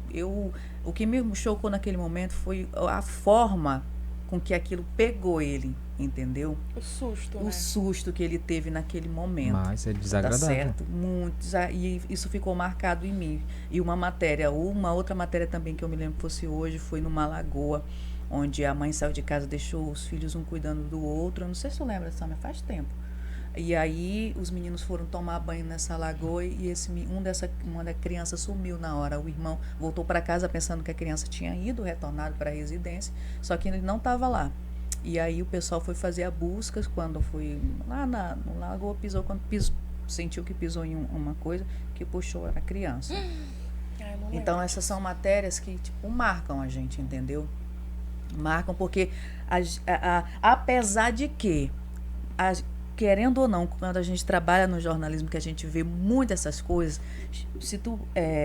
O que me chocou naquele momento foi a forma com que aquilo pegou ele, entendeu? O susto, O susto que ele teve naquele momento. Mas é desagradável. Tá certo? Muito. E isso ficou marcado em mim. E uma outra matéria também que eu me lembro que fosse hoje, foi numa lagoa, onde a mãe saiu de casa, deixou os filhos um cuidando do outro. Eu não sei se tu lembra dessa, mas faz tempo. E aí os meninos foram tomar banho nessa lagoa e uma da criança sumiu na hora. O irmão voltou para casa pensando que a criança tinha ido, retornado para a residência, só que ele não estava lá. E aí o pessoal foi fazer a busca, quando foi lá no lagoa, sentiu que pisou em uma coisa, que puxou a criança. Então essas são matérias que tipo marcam a gente, entendeu? Marcam porque apesar de que querendo ou não, quando a gente trabalha no jornalismo, que a gente vê muito essas coisas, se tu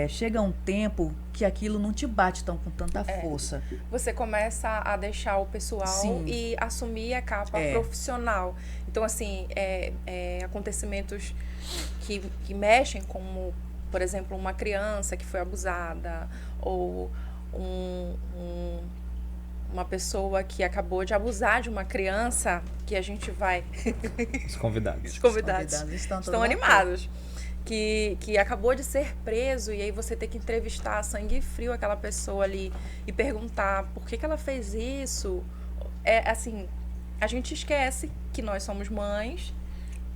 chega um tempo que aquilo não te bate com tanta força. Você começa a deixar o pessoal Sim. E assumir a capa profissional. Então, assim, acontecimentos que mexem, como, por exemplo, uma criança que foi abusada, ou uma pessoa que acabou de abusar de uma criança, que a gente vai... Os convidados. Os convidados estão animados. Que acabou de ser preso, e aí você tem que entrevistar a sangue frio aquela pessoa ali e perguntar por que ela fez isso. Assim, a gente esquece que nós somos mães,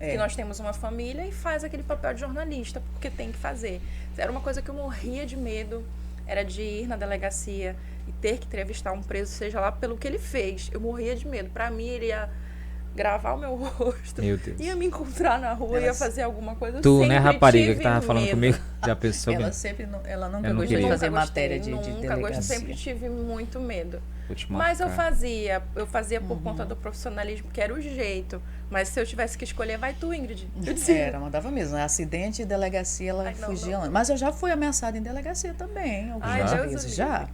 que nós temos uma família, e faz aquele papel de jornalista, porque tem que fazer. Era uma coisa que eu morria de medo, era de ir na delegacia e ter que entrevistar um preso, seja lá pelo que ele fez. Eu morria de medo. Para mim, ele ia gravar o meu rosto, ia me encontrar na rua, ia fazer alguma coisa. Tu, né, rapariga, que tava falando comigo, já pensou ela nunca gostou de fazer matéria de delegacia. Sempre tive muito medo. Mas eu fazia por conta do profissionalismo, que era o jeito. Mas se eu tivesse que escolher, vai tu, Ingrid. Ela mandava mesmo. Acidente e delegacia, ela fugia. Mas eu já fui ameaçada em delegacia também, algumas vezes já.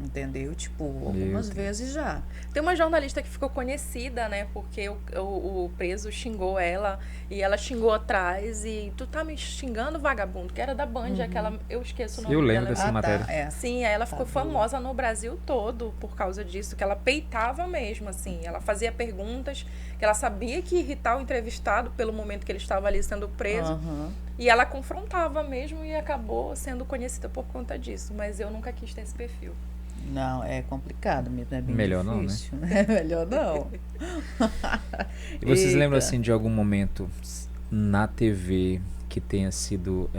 Entendeu? Tipo, algumas vezes já. Tem uma jornalista que ficou conhecida, né? Porque o preso xingou ela e ela xingou atrás. E tu tá me xingando, vagabundo, que era da Band, aquela. Eu esqueço o nome dela. Eu lembro dessa matéria. Sim, aí ela ficou famosa no Brasil todo por causa disso, que ela peitava mesmo, assim. Ela fazia perguntas que ela sabia que ia irritar o entrevistado pelo momento que ele estava ali sendo preso. E ela confrontava mesmo e acabou sendo conhecida por conta disso. Mas eu nunca quis ter esse perfil. Não, é complicado mesmo, é bem melhor difícil. Não, né? Melhor não. E vocês lembram, assim, de algum momento na TV que tenha sido...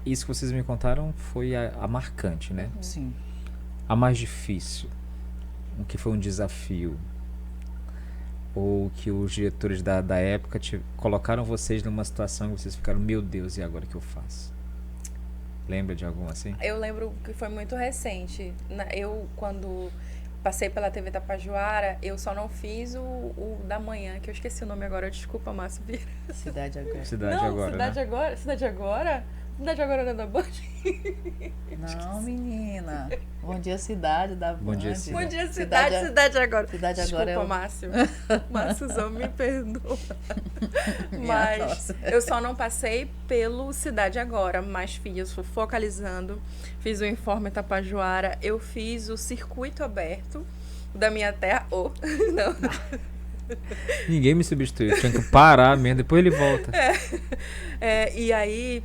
Isso que vocês me contaram foi a marcante, né? Sim. A mais difícil. O que foi um desafio. Ou que os diretores da época colocaram vocês numa situação que vocês ficaram, meu Deus, e agora o que eu faço? Lembra de algum assim? Eu lembro que foi muito recente. Eu, quando passei pela TV Tapajoara, eu só não fiz o da manhã, que eu esqueci o nome agora, desculpa, Márcio Vieira. Cidade Agora. Cidade Agora, Cidade né? Agora? Cidade Agora? Cidade Agora não é da Band? Não, menina. Bom dia, Cidade da Band. Bom dia, Cidade. Bom dia, Cidade Agora. Cidade Desculpa, Agora Márcio. Márciozão, me perdoa. Mas eu só não passei pelo Cidade Agora, mas fiz Focalizando, fiz o Informe Tapajoara, eu fiz o Circuito Aberto da minha terra. Não. Ninguém me substituiu, tinha que parar mesmo, depois ele volta. E aí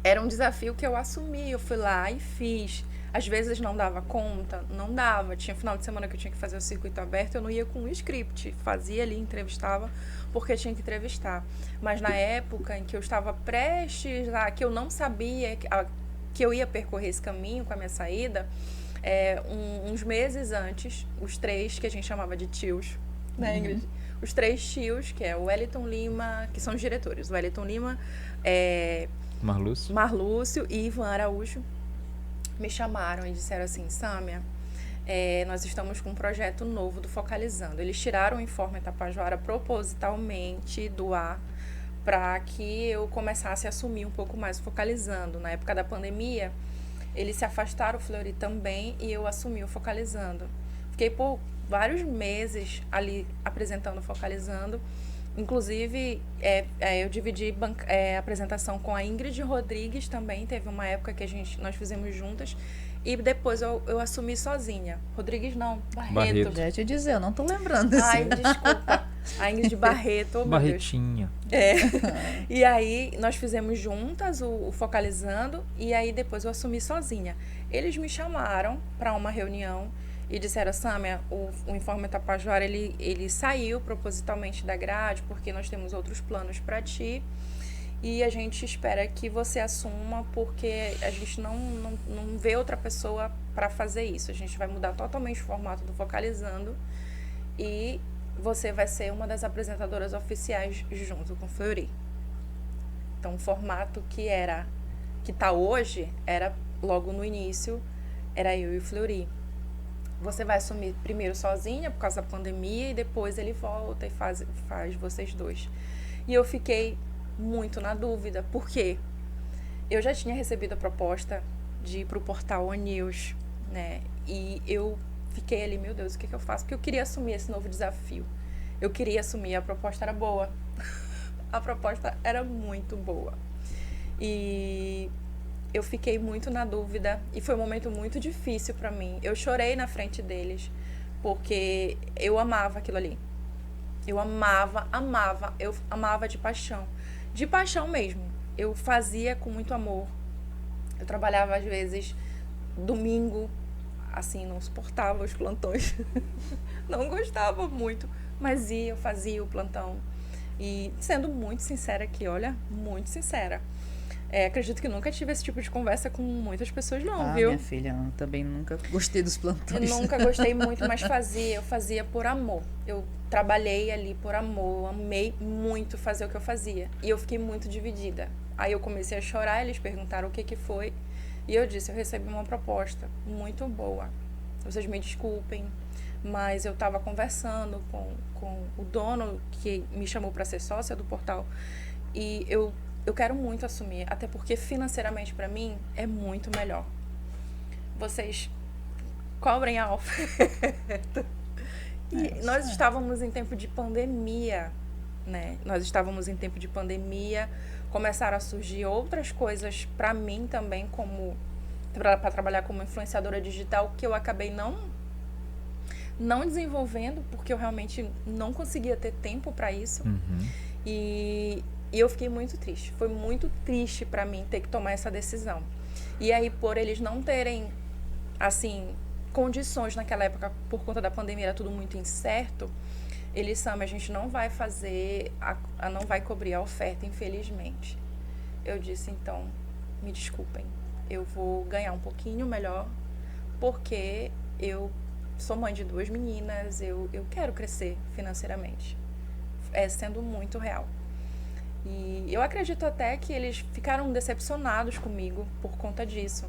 era um desafio que eu assumi, eu fui lá e fiz. Às vezes não dava conta, não dava. Tinha final de semana que eu tinha que fazer o circuito aberto, eu não ia com um script, fazia ali, entrevistava, porque tinha que entrevistar. Mas na época em que eu estava prestes, que eu não sabia que eu ia percorrer esse caminho com a minha saída, uns meses antes, os 3 que a gente chamava de tios, né, Ingrid? Os 3 tios, que é o Wellington Lima, que são os diretores. O Wellington Lima, Marlúcio e Ivan Araújo me chamaram e disseram assim, Sâmia, nós estamos com um projeto novo do Focalizando. Eles tiraram o Informe Tapajara propositalmente do ar para que eu começasse a assumir um pouco mais o Focalizando. Na época da pandemia, eles se afastaram, o Fleury também, e eu assumi o Focalizando. Fiquei por vários meses ali apresentando o Focalizando. Inclusive, eu dividi apresentação com a Ingrid Rodrigues também. Teve uma época que nós fizemos juntas. E depois eu assumi sozinha. Rodrigues não, Barreto. Já te dizer, eu não tô lembrando assim. Ai, desculpa. A Ingrid Barreto. Barretinha. E aí, nós fizemos juntas o Focalizando. E aí, depois eu assumi sozinha. Eles me chamaram para uma reunião. E disseram, Sâmia, o Informe Tapajara, ele saiu propositalmente da grade, porque nós temos outros planos para ti, e a gente espera que você assuma, porque a gente não vê outra pessoa para fazer isso. A gente vai mudar totalmente o formato do Focalizando, e você vai ser uma das apresentadoras oficiais junto com o Fleury. Então, o formato que tá hoje, era logo no início, era eu e o Fleury. Você vai assumir primeiro sozinha por causa da pandemia e depois ele volta e faz vocês dois. E eu fiquei muito na dúvida, porque eu já tinha recebido a proposta de ir para o portal ONews, né? E eu fiquei ali, meu Deus, o que eu faço? Porque eu queria assumir esse novo desafio. Eu queria assumir, a proposta era boa. A proposta era muito boa. E eu fiquei muito na dúvida e foi um momento muito difícil para mim. Eu chorei na frente deles, porque eu amava aquilo ali. Eu amava de paixão. De paixão mesmo. Eu fazia com muito amor. Eu trabalhava às vezes domingo, assim, não suportava os plantões. Não gostava muito, mas eu fazia o plantão. E sendo muito sincera aqui, olha, muito sincera. Acredito que nunca tive esse tipo de conversa com muitas pessoas, não, viu? Minha filha, eu também nunca gostei dos plantões. Eu nunca gostei muito, mas eu fazia por amor. Eu trabalhei ali por amor, eu amei muito fazer o que eu fazia. E eu fiquei muito dividida. Aí eu comecei a chorar, eles perguntaram o que foi. E eu disse, eu recebi uma proposta muito boa. Vocês me desculpem, mas eu estava conversando com o dono que me chamou para ser sócia do portal. E eu quero muito assumir, até porque financeiramente para mim é muito melhor. Vocês cobrem a oferta. E nós estávamos em tempo de pandemia, né? Começaram a surgir outras coisas para mim também, como para trabalhar como influenciadora digital, que eu acabei não desenvolvendo, porque eu realmente não conseguia ter tempo para isso. E eu fiquei muito triste. Foi muito triste para mim ter que tomar essa decisão. E aí, por eles não terem, assim, condições naquela época, por conta da pandemia, era tudo muito incerto, eles, Sâmia, a gente não vai fazer, não vai cobrir a oferta, infelizmente. Eu disse, então, me desculpem, eu vou ganhar um pouquinho melhor, porque eu sou mãe de 2 meninas, eu quero crescer financeiramente. Sendo muito real. E eu acredito até que eles ficaram decepcionados comigo por conta disso.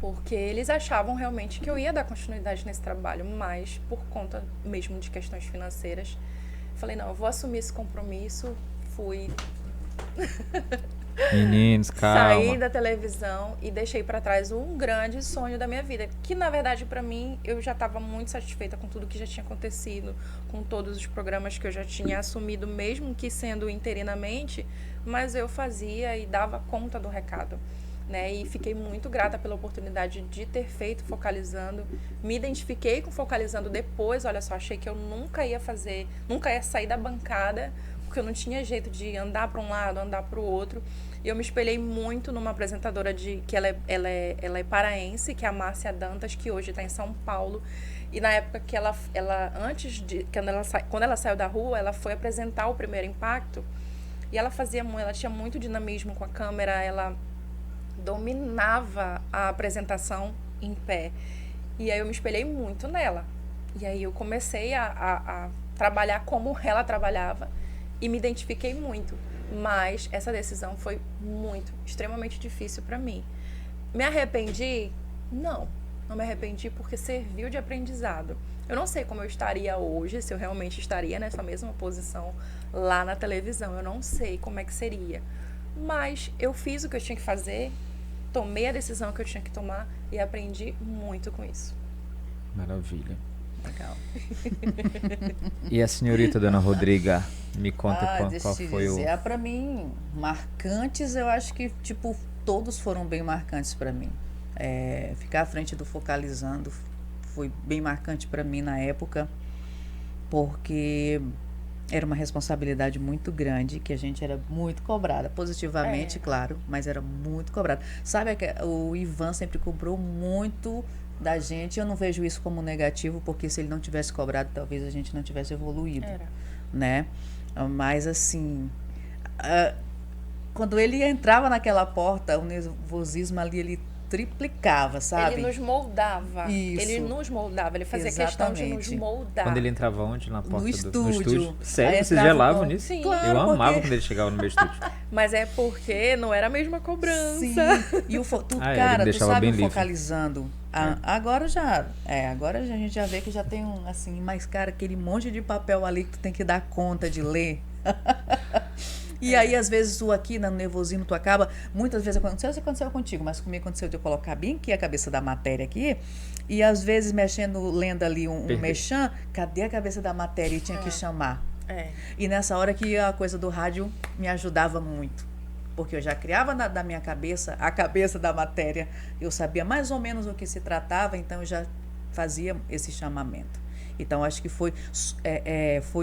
Porque eles achavam realmente que eu ia dar continuidade nesse trabalho, mas por conta mesmo de questões financeiras, falei, não, eu vou assumir esse compromisso. Fui... Meninos, calma. Saí da televisão e deixei para trás um grande sonho da minha vida, que na verdade para mim eu já estava muito satisfeita com tudo que já tinha acontecido, com todos os programas que eu já tinha assumido, mesmo que sendo interinamente, mas eu fazia e dava conta do recado, né? E fiquei muito grata pela oportunidade de ter feito Focalizando. Me identifiquei com Focalizando depois, olha só, achei que eu nunca ia sair da bancada, porque eu não tinha jeito de andar para um lado, andar para o outro. E eu me espelhei muito numa apresentadora que ela é paraense, que é a Márcia Dantas, que hoje está em São Paulo. E na época que quando ela saiu da rua, ela foi apresentar o Primeiro Impacto. E ela tinha muito dinamismo com a câmera, ela dominava a apresentação em pé. E aí eu me espelhei muito nela. E aí eu comecei a trabalhar como ela trabalhava e me identifiquei muito. Mas essa decisão foi extremamente difícil para mim. Me arrependi? Não me arrependi porque serviu de aprendizado. Eu não sei como eu estaria hoje, se eu realmente estaria nessa mesma posição lá na televisão. Eu não sei como é que seria. Mas eu fiz o que eu tinha que fazer, tomei a decisão que eu tinha que tomar e aprendi muito com isso. Maravilha. Legal. E a senhorita Dona Rodriga, me conta qual foi o... Para mim, marcantes, eu acho que, tipo, todos foram bem marcantes para mim. Ficar à frente do Focalizando foi bem marcante para mim na época, porque era uma responsabilidade muito grande, que a gente era muito cobrada, positivamente, claro, mas era muito cobrada. Sabe, o Ivan sempre cobrou muito da gente. Eu não vejo isso como negativo, porque se ele não tivesse cobrado, talvez a gente não tivesse evoluído, né? Mas assim, quando ele entrava naquela porta, o nervosismo ali, ele triplicava, sabe? Ele nos moldava. Isso. Ele nos moldava. Ele fazia questão de nos moldar. Quando ele entrava onde? Na porta no estúdio. Sério? Vocês gelavam nisso? Sim. Claro, eu amava quando ele chegava no meu estúdio. Mas é porque não era a mesma cobrança. Sim. E cara, tu sabe o Focalizando. Agora agora a gente já vê que já tem assim, mas cara, aquele monte de papel ali que tu tem que dar conta de ler. E aí, às vezes, tu aqui, no nervosismo, tu acaba... Muitas vezes aconteceu contigo, mas comigo aconteceu de eu colocar bem aqui a cabeça da matéria aqui, e às vezes, lendo ali um mexã, cadê a cabeça da matéria? E tinha que chamar. E nessa hora que a coisa do rádio me ajudava muito. Porque eu já criava da minha cabeça, a cabeça da matéria, eu sabia mais ou menos o que se tratava, então eu já fazia esse chamamento. Então, acho que foi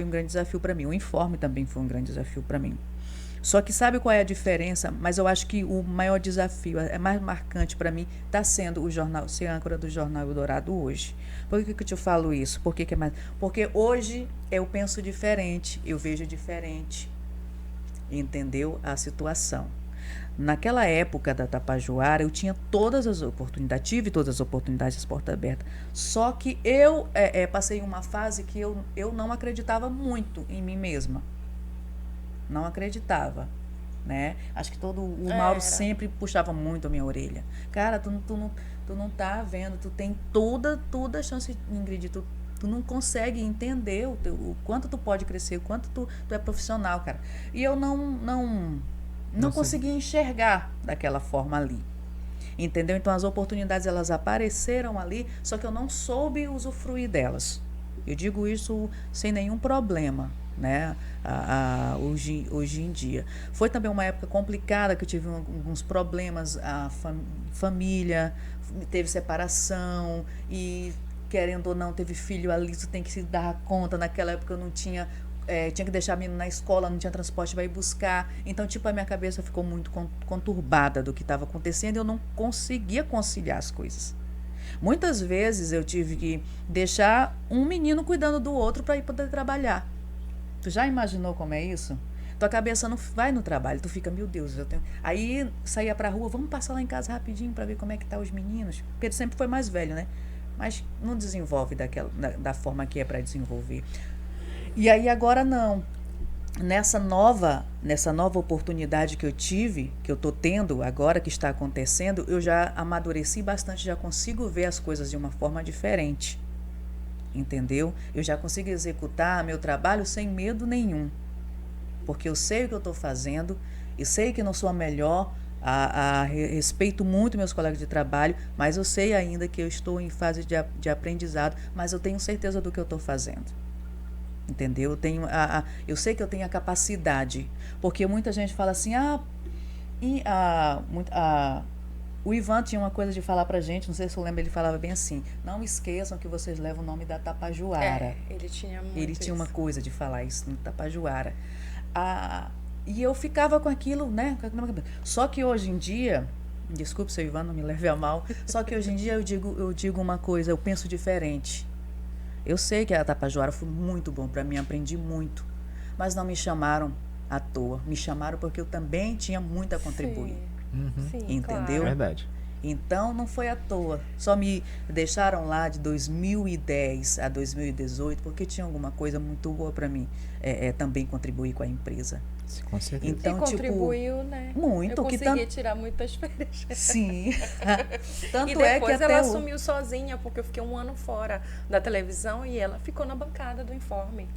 um grande desafio para mim. O informe também foi um grande desafio para mim. Só que sabe qual é a diferença? Mas eu acho que o maior desafio, mais marcante para mim, está sendo ser âncora do Jornal Eldorado hoje. Por que eu te falo isso? Porque hoje eu penso diferente, eu vejo diferente. Entendeu a situação? Naquela época da Tapajoara, eu tinha todas as oportunidades, tive todas as oportunidades de porta aberta. Só que eu passei uma fase que eu não acreditava muito em mim mesma. Não acreditava, né? Acho que o Mauro sempre puxava muito a minha orelha. Cara, tu não tá vendo, tu tem toda a chance, Ingrid, tu não consegue entender o quanto tu pode crescer, o quanto tu é profissional, cara. E eu não conseguia enxergar daquela forma ali. Entendeu? Então as oportunidades, elas apareceram ali, só que eu não soube usufruir delas. Eu digo isso sem nenhum problema, né? Hoje em dia. Foi também uma época complicada, que eu tive alguns problemas, a família, teve separação e, querendo ou não, teve filho ali, tu tem que se dar conta. Naquela época eu não tinha... tinha que deixar a menina na escola, não tinha transporte para ir buscar. Então, a minha cabeça ficou muito conturbada do que estava acontecendo e eu não conseguia conciliar as coisas. Muitas vezes eu tive que deixar um menino cuidando do outro para ir poder trabalhar. Tu já imaginou como é isso? Tua cabeça não vai no trabalho, tu fica, meu Deus, Aí saía pra rua, vamos passar lá em casa rapidinho para ver como é que tá os meninos. Pedro sempre foi mais velho, né? Mas não desenvolve da forma que é para desenvolver. E aí agora não. Nessa nova oportunidade que eu tive, que eu tô tendo agora, que está acontecendo, eu já amadureci bastante, já consigo ver as coisas de uma forma diferente. Entendeu? Eu já consigo executar meu trabalho sem medo nenhum. Porque eu sei o que eu estou fazendo, e sei que não sou a melhor, respeito muito meus colegas de trabalho, mas eu sei ainda que eu estou em fase de aprendizado, mas eu tenho certeza do que eu estou fazendo. Entendeu? Eu sei que eu tenho a capacidade, porque muita gente fala assim, o Ivan tinha uma coisa de falar pra gente, não sei se eu lembro, ele falava bem assim, não esqueçam que vocês levam o nome da Tapajoara. Ele tinha muito Ele tinha uma coisa de falar isso no Tapajoara. E eu ficava com aquilo, né? Só que hoje em dia, desculpe, seu Ivan, não me leve a mal, só que hoje em dia eu digo uma coisa, eu penso diferente. Eu sei que a Tapajoara foi muito bom para mim, aprendi muito, mas não me chamaram à toa, me chamaram porque eu também tinha muito a contribuir. Sim, entendeu? Claro. Verdade. Então, não foi à toa. Só me deixaram lá de 2010 a 2018 porque tinha alguma coisa muito boa para mim também contribuir com a empresa. Sim, com certeza. Então, e contribuiu, né? Muito. Eu consegui tirar muitas férias. Sim. Tanto e depois que ela até assumiu sozinha, porque eu fiquei 1 ano fora da televisão e ela ficou na bancada do Informe.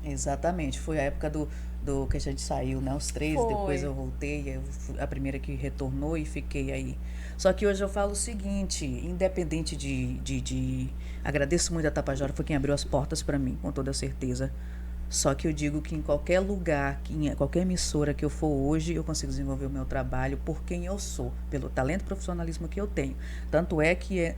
Exatamente. Foi a época do que a gente saiu, né? Os 3, Foi. Depois eu voltei, a primeira que retornou e fiquei aí. Só que hoje eu falo o seguinte, independente de agradeço muito a Tapajós, foi quem abriu as portas para mim, com toda certeza. Só que eu digo que em qualquer lugar, em qualquer emissora que eu for hoje, eu consigo desenvolver o meu trabalho por quem eu sou, pelo talento e profissionalismo que eu tenho. Tanto é que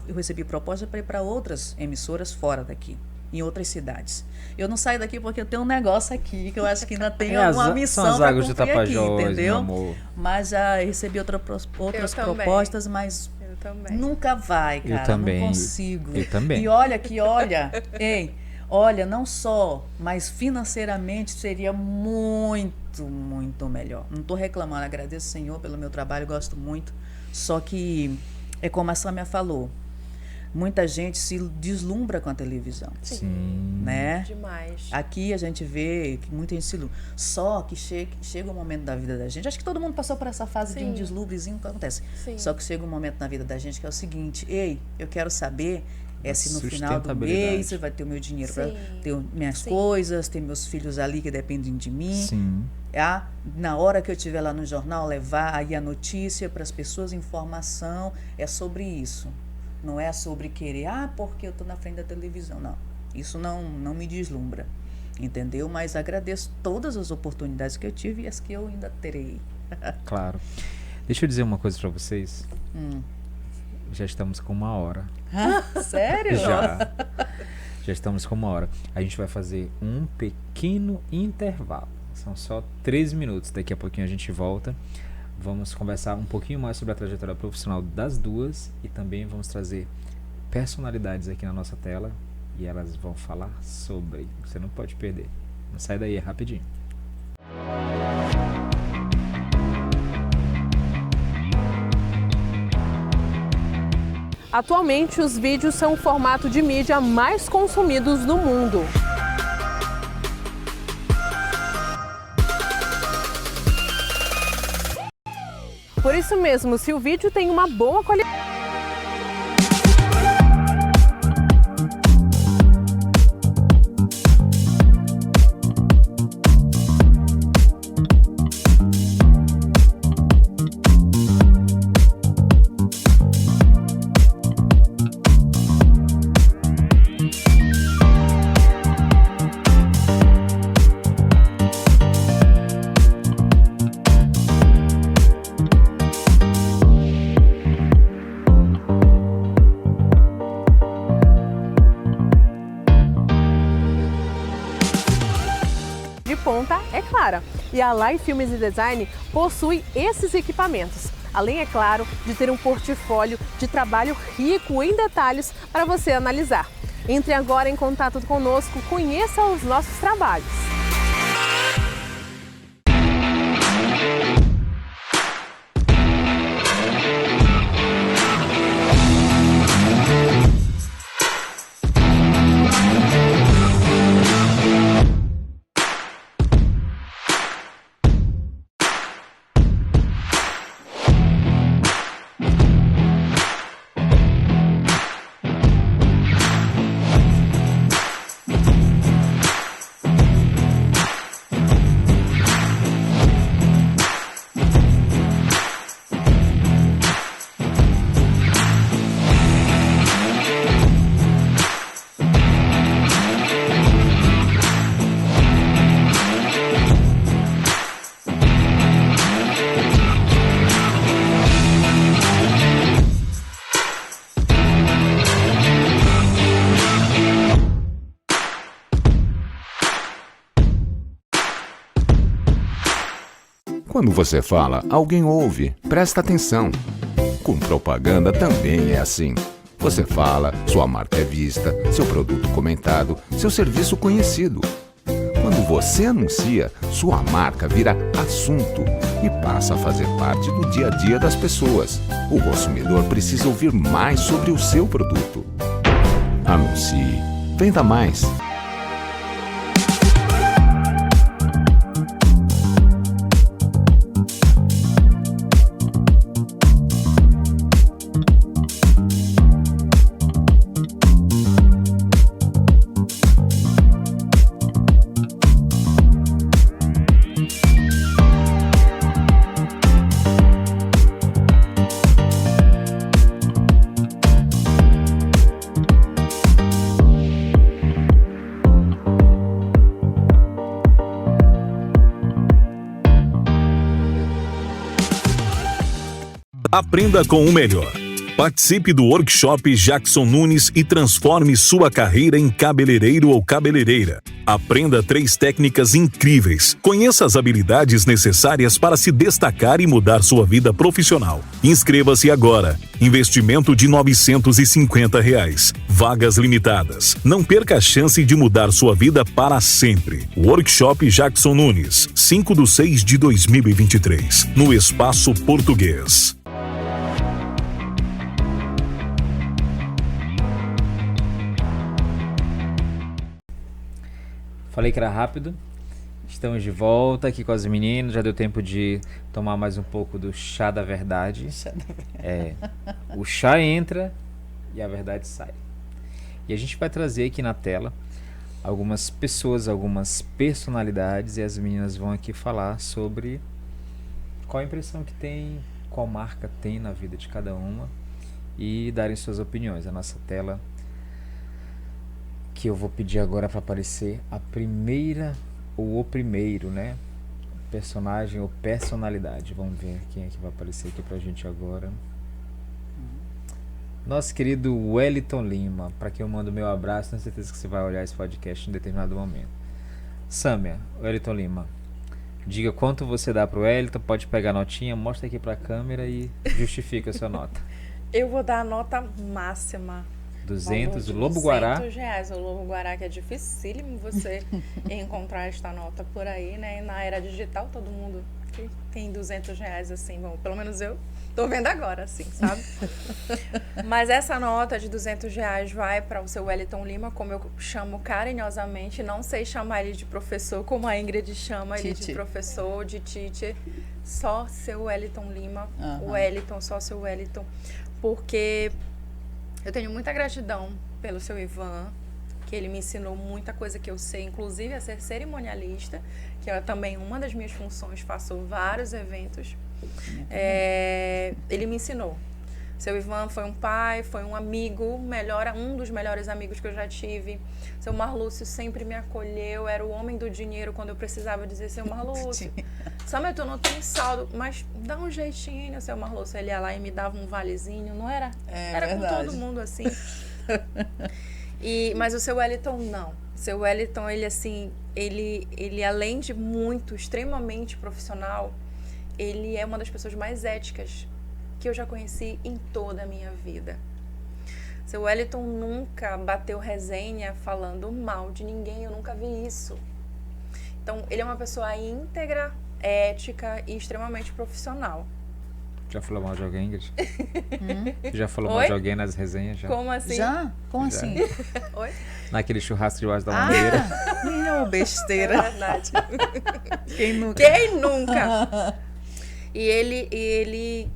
eu recebi proposta para ir para outras emissoras fora daqui, em outras cidades. Eu não saio daqui porque eu tenho um negócio aqui, que eu acho que ainda tenho uma missão para cumprir aqui, entendeu? Mas já recebi outras propostas, mas nunca vai, cara, não consigo. Eu também. E olha, olha, não só, mas financeiramente seria muito, muito melhor. Não estou reclamando, agradeço o Senhor pelo meu trabalho, gosto muito. Só que, é como a Sâmia falou, muita gente se deslumbra com a televisão. Sim. Né? Demais. Aqui a gente vê que muita gente se ilumbra. Só que chega um momento da vida da gente, acho que todo mundo passou por essa fase de um deslumbrezinho, que acontece. Sim. Só que chega um momento na vida da gente que é o seguinte, eu quero saber se no final do mês você vai ter o meu dinheiro para ter minhas coisas, ter meus filhos ali que dependem de mim. Sim. Na hora que eu estiver lá no jornal, levar aí a notícia para as pessoas, informação, é sobre isso. Não é sobre querer, porque eu estou na frente da televisão. Não, isso não me deslumbra, entendeu? Mas agradeço todas as oportunidades que eu tive e as que eu ainda terei. Claro. Deixa eu dizer uma coisa para vocês. Já estamos com 1 hora. Sério? Já estamos com 1 hora. A gente vai fazer um pequeno intervalo. São só 13 minutos. Daqui a pouquinho a gente volta. Vamos conversar um pouquinho mais sobre a trajetória profissional das duas e também vamos trazer personalidades aqui na nossa tela e elas vão falar sobre. Você não pode perder. Não sai daí, é rapidinho. Atualmente, os vídeos são o formato de mídia mais consumidos no mundo. Por isso mesmo, se o vídeo tem uma boa qualidade... ponta é clara. E a Lai Filmes e Design possui esses equipamentos. Além, é claro, de ter um portfólio de trabalho rico em detalhes para você analisar. Entre agora em contato conosco, conheça os nossos trabalhos. Quando você fala, alguém ouve, presta atenção. Com propaganda também é assim. Você fala, sua marca é vista, seu produto comentado, seu serviço conhecido. Quando você anuncia, sua marca vira assunto, e passa a fazer parte do dia a dia das pessoas. O consumidor precisa ouvir mais sobre o seu produto. Anuncie. Venda mais. Aprenda com o melhor. Participe do workshop Jackson Nunes e transforme sua carreira em cabeleireiro ou cabeleireira. Aprenda 3 técnicas incríveis. Conheça as habilidades necessárias para se destacar e mudar sua vida profissional. Inscreva-se agora. Investimento de R$ 950. Vagas limitadas. Não perca a chance de mudar sua vida para sempre. Workshop Jackson Nunes, 5/6/2023, no Espaço Português. Falei que era rápido. Estamos de volta aqui com as meninas. Já deu tempo de tomar mais um pouco do chá da verdade. O chá entra e a verdade sai. E a gente vai trazer aqui na tela algumas pessoas, algumas personalidades, e as meninas vão aqui falar sobre qual a impressão que tem, qual marca tem na vida de cada uma e darem suas opiniões. A nossa tela, que eu vou pedir agora para aparecer a primeira ou o primeiro, né? Personagem ou personalidade. Vamos ver quem é que vai aparecer aqui pra gente agora. Nosso querido Wellington Lima, para quem eu mando meu abraço, tenho certeza que você vai olhar esse podcast em determinado momento. Sâmia, Wellington Lima, diga quanto você dá pro Wellington, pode pegar a notinha, mostra aqui pra câmera e justifica a sua nota. Eu vou dar a nota máxima. 200, o Lobo-Guará. R$200, o Lobo-Guará, que é dificílimo você encontrar esta nota por aí, né? Na era digital, todo mundo que tem R$200, assim, bom, pelo menos eu tô vendo agora, assim, sabe? Mas essa nota de R$200 vai para o seu Wellington Lima, como eu chamo carinhosamente, não sei chamar ele de professor, como a Ingrid chama ele de professor, de teacher, só seu Wellington Lima, o Wellington, só seu Wellington, porque eu tenho muita gratidão pelo seu Ivan, que ele me ensinou muita coisa que eu sei, inclusive a ser cerimonialista, que é também uma das minhas funções, faço vários eventos. Ele me ensinou. Seu Ivan foi um pai, foi um amigo, um dos melhores amigos que eu já tive. Seu Marlúcio sempre me acolheu, era o homem do dinheiro quando eu precisava dizer, seu Marlúcio, Sâmia, tu não tem saldo, mas dá um jeitinho, seu Marlúcio. Ele ia lá e me dava um valezinho, não era? Era verdade. Com todo mundo assim. Mas o seu Wellington não. O seu Wellington, ele assim, ele além de muito, extremamente profissional, ele é uma das pessoas mais éticas que eu já conheci em toda a minha vida. Seu Wellington nunca bateu resenha falando mal de ninguém, eu nunca vi isso. Então, ele é uma pessoa íntegra, ética e extremamente profissional. Já falou mal de alguém, Ingrid? Já falou mal de alguém nas resenhas? Já? Como assim? Já? Como assim? Oi? Naquele churrasco debaixo da mangueira. Não, besteira. É verdade. Quem nunca? Quem nunca? E ele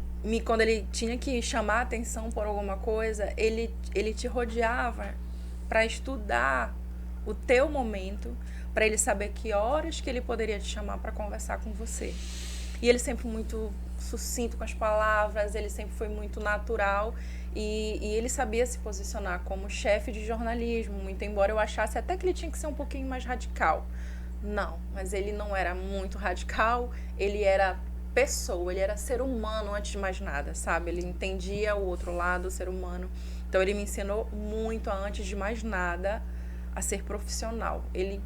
quando ele tinha que chamar a atenção por alguma coisa, ele te rodeava para estudar o teu momento, para ele saber que horas que ele poderia te chamar para conversar com você. E ele sempre muito sucinto com as palavras, ele sempre foi muito natural e ele sabia se posicionar como chefe de jornalismo, muito embora eu achasse até que ele tinha que ser um pouquinho mais radical. Não, mas ele não era muito radical, ele era pessoa, ele era ser humano antes de mais nada, sabe? Ele entendia o outro lado, o ser humano. Então ele me ensinou muito, antes de mais nada, a ser profissional. Ele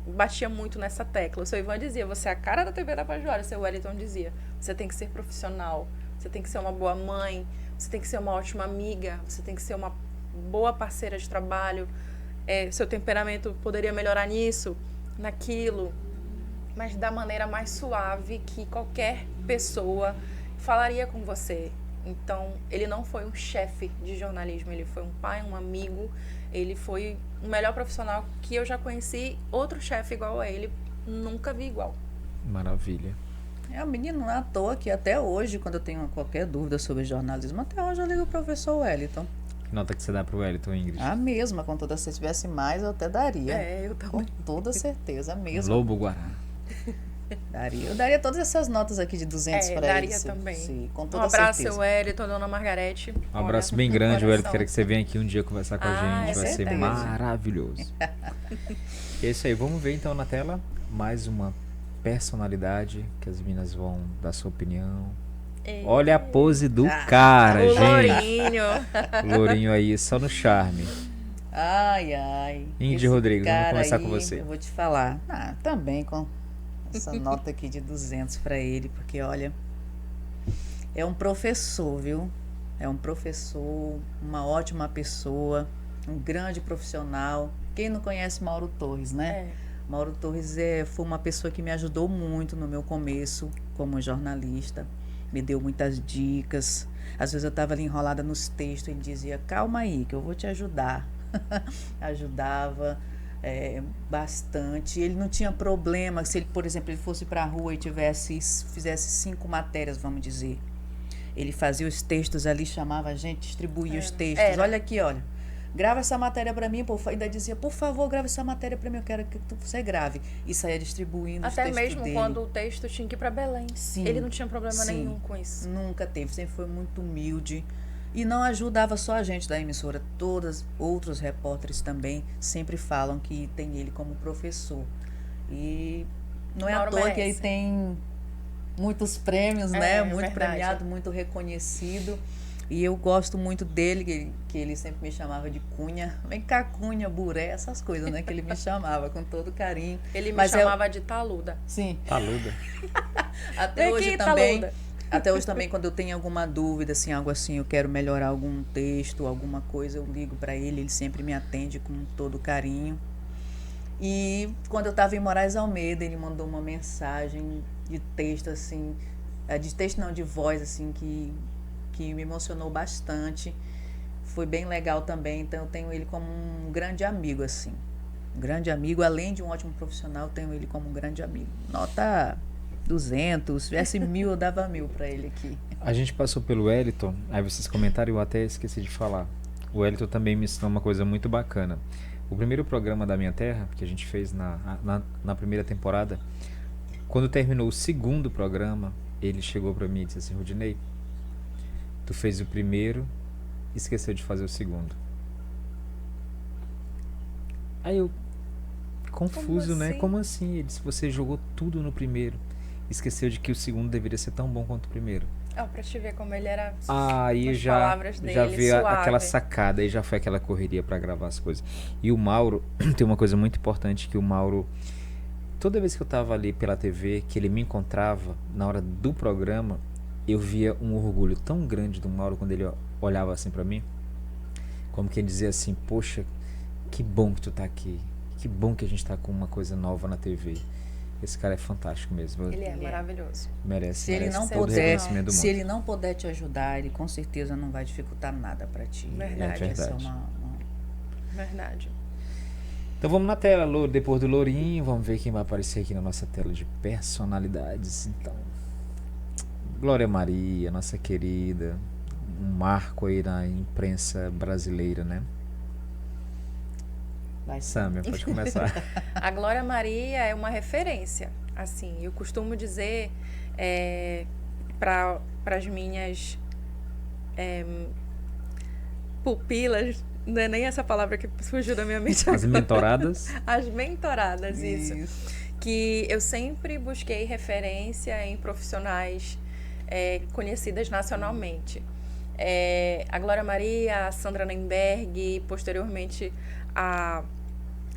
batia muito nessa tecla. O seu Ivan dizia, você é a cara da TV da Pajuara. O seu Wellington dizia, você tem que ser profissional, você tem que ser uma boa mãe, você tem que ser uma ótima amiga, você tem que ser uma boa parceira de trabalho, seu temperamento poderia melhorar nisso, naquilo, mas da maneira mais suave que qualquer pessoa falaria com você. Então, ele não foi um chefe de jornalismo, ele foi um pai, um amigo, ele foi o melhor profissional que eu já conheci. Outro chefe igual a ele, nunca vi igual. Maravilha. É um menino não é à toa que até hoje, quando eu tenho qualquer dúvida sobre jornalismo, até hoje eu ligo o professor Wellington. Que nota que você dá pro Wellington, Ingrid? A mesma, com toda, se tivesse mais, eu até daria. Eu também. Com toda certeza, a mesma. Lobo Guará. Eu daria todas essas notas aqui de 200 para ele. Daria também. Sim, com Um toda abraço, certeza. Wellington, dona Margarete. Um abraço bem grande, Wellington. Quero que você venha aqui um dia conversar com a gente. Vai ser certeza. maravilhoso. É isso aí. Vamos ver então na tela mais uma personalidade que as meninas vão dar sua opinião. Olha a pose do cara, O gente. Lourinho. O Lourinho aí, só no charme. Ai, ai. Ingrid Esse Rodrigues, vamos cara começar aí, com você. Eu vou te falar. Também com essa nota aqui de 200 para ele, porque olha, é um professor, viu? É um professor, uma ótima pessoa, um grande profissional. Quem não conhece Mauro Torres, né? Mauro Torres foi uma pessoa que me ajudou muito no meu começo como jornalista. Me deu muitas dicas. Às vezes eu estava ali enrolada nos textos, ele dizia, calma aí, que eu vou te ajudar. Ajudava bastante. Ele não tinha problema se ele, por exemplo, ele fosse para a rua e fizesse 5 matérias, vamos dizer. Ele fazia os textos ali, chamava a gente, distribuía os textos. Olha aqui, olha. Grava essa matéria para mim, ainda dizia, por favor, grava essa matéria para mim, eu quero que você grave. E saía distribuindo os textos dele. Até mesmo quando o texto tinha que ir para Belém. Sim, ele não tinha problema nenhum com isso. Nunca teve, sempre foi muito humilde. E não ajudava só a gente da emissora, todos outros repórteres também sempre falam que tem ele como professor. E não é à toa que ele tem muitos prêmios, né? Muito premiado, muito reconhecido. E eu gosto muito dele, que ele sempre me chamava de Cunha. Vem cá, Cunha, Buré, essas coisas, né? Que ele me chamava com todo carinho. Ele me chamava de Taluda. Sim. Taluda. Até hoje também. Até hoje também, quando eu tenho alguma dúvida, assim, algo assim, eu quero melhorar algum texto, alguma coisa, eu ligo para ele sempre me atende com todo carinho. E quando eu estava em Moraes Almeida, ele mandou uma mensagem de texto, assim, de voz, assim, que me emocionou bastante. Foi bem legal também, então eu tenho ele como um grande amigo, assim. Um grande amigo, além de um ótimo profissional, eu tenho ele como um grande amigo. Nota 200, se tivesse 1000, eu dava 1000 para ele aqui. A gente passou pelo Wellington, aí vocês comentaram e eu até esqueci de falar. O Wellington também me ensinou uma coisa muito bacana. O primeiro programa da Minha Terra, que a gente fez na primeira temporada, quando terminou o segundo programa, ele chegou para mim e disse assim, Rudinei, tu fez o primeiro e esqueceu de fazer o segundo. Aí eu, confuso, né? Como assim? Ele disse, você jogou tudo no primeiro. Esqueceu de que o segundo deveria ser tão bom quanto o primeiro. Pra te ver como ele era. Aí já veio aquela sacada, aí já foi aquela correria para gravar as coisas. E o Mauro, tem uma coisa muito importante que o Mauro, toda vez que eu tava ali pela TV, que ele me encontrava, na hora do programa, eu via um orgulho tão grande do Mauro quando ele olhava assim para mim, como que ele dizia assim, poxa, que bom que tu tá aqui, que bom que a gente tá com uma coisa nova na TV. Esse cara é fantástico mesmo. Ele é maravilhoso. Merece. Se ele não puder te ajudar, ele com certeza não vai dificultar nada para ti. Verdade. Verdade. Verdade. Então vamos na tela, depois do Lourinho, vamos ver quem vai aparecer aqui na nossa tela de personalidades. Então, Glória Maria, nossa querida, um marco aí na imprensa brasileira, né? Vai, Sâmia, pode começar. A Glória Maria é uma referência. Assim, eu costumo dizer para as minhas pupilas, não é nem essa palavra que fugiu da minha mente. As mentoradas. As mentoradas, isso. Que eu sempre busquei referência em profissionais conhecidas nacionalmente. A Glória Maria, a Sandra Nemberg, posteriormente a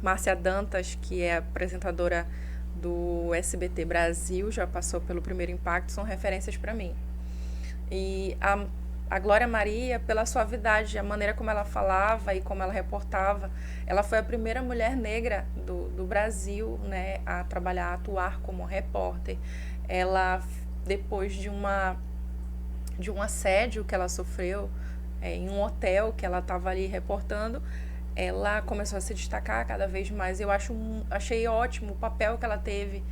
Márcia Dantas, que é apresentadora do SBT Brasil, já passou pelo Primeiro Impacto, são referências para mim. E a Glória Maria, pela suavidade, a maneira como ela falava e como ela reportava, ela foi a primeira mulher negra do Brasil, né, a atuar como repórter. Ela depois de um assédio que ela sofreu em um hotel que ela estava ali reportando, ela começou a se destacar cada vez mais. Eu achei ótimo o papel que ela teve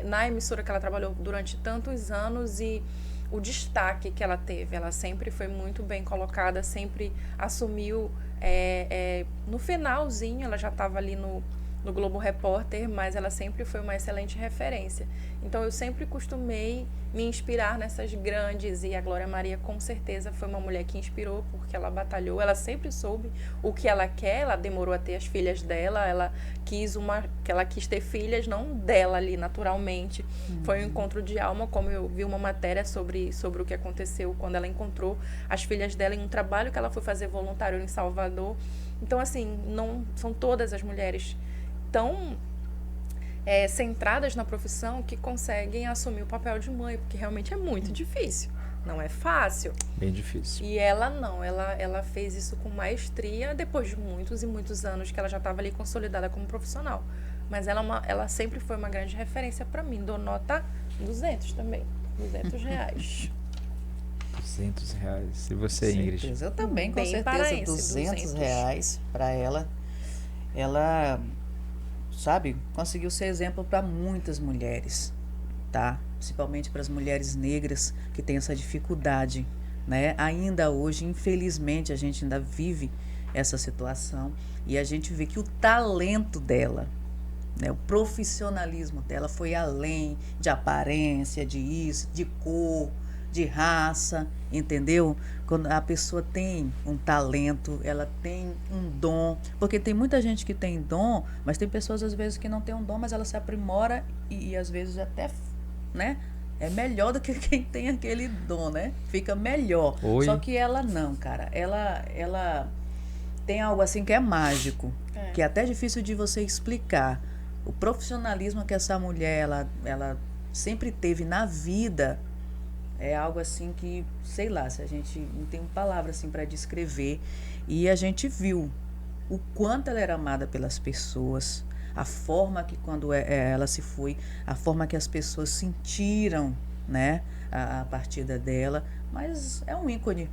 na emissora que ela trabalhou durante tantos anos e o destaque que ela teve. Ela sempre foi muito bem colocada, sempre assumiu. No finalzinho, ela já estava ali no Globo Repórter, mas ela sempre foi uma excelente referência. Então, eu sempre costumei me inspirar nessas grandes, e a Glória Maria, com certeza, foi uma mulher que inspirou, porque ela batalhou, ela sempre soube o que ela quer, ela demorou a ter as filhas dela, ela quis ter filhas, não dela ali, naturalmente. Foi um encontro de alma, como eu vi uma matéria sobre o que aconteceu quando ela encontrou as filhas dela em um trabalho que ela foi fazer voluntário em Salvador. Então, assim, não são todas as mulheres tão centradas na profissão que conseguem assumir o papel de mãe, porque realmente é muito difícil, não é fácil. Bem difícil. E ela não, ela fez isso com maestria depois de muitos e muitos anos que ela já estava ali consolidada como profissional. Mas ela sempre foi uma grande referência para mim. Dou nota 200 também, R$200. R$200. E você, Ingrid? Eu também, com Bem certeza, paraense, R$200 para ela. Ela, sabe, conseguiu ser exemplo para muitas mulheres, tá? Principalmente para as mulheres negras que têm essa dificuldade, né? Ainda hoje, infelizmente, a gente ainda vive essa situação e a gente vê que o talento dela, né, o profissionalismo dela foi além de aparência, de isso, de cor, de raça, entendeu? Quando a pessoa tem um talento, ela tem um dom, porque tem muita gente que tem dom, mas tem pessoas às vezes que não tem um dom, mas ela se aprimora e às vezes até, né, é melhor do que quem tem aquele dom, né? Fica melhor. Oi. Só que ela não, cara. Ela tem algo assim que é mágico, que é até difícil de você explicar. O profissionalismo que essa mulher ela sempre teve na vida é algo assim que, sei lá, se a gente não tem palavra assim para descrever. E a gente viu o quanto ela era amada pelas pessoas, a forma que quando ela se foi, a forma que as pessoas sentiram, né, a partida dela. Mas é um ícone,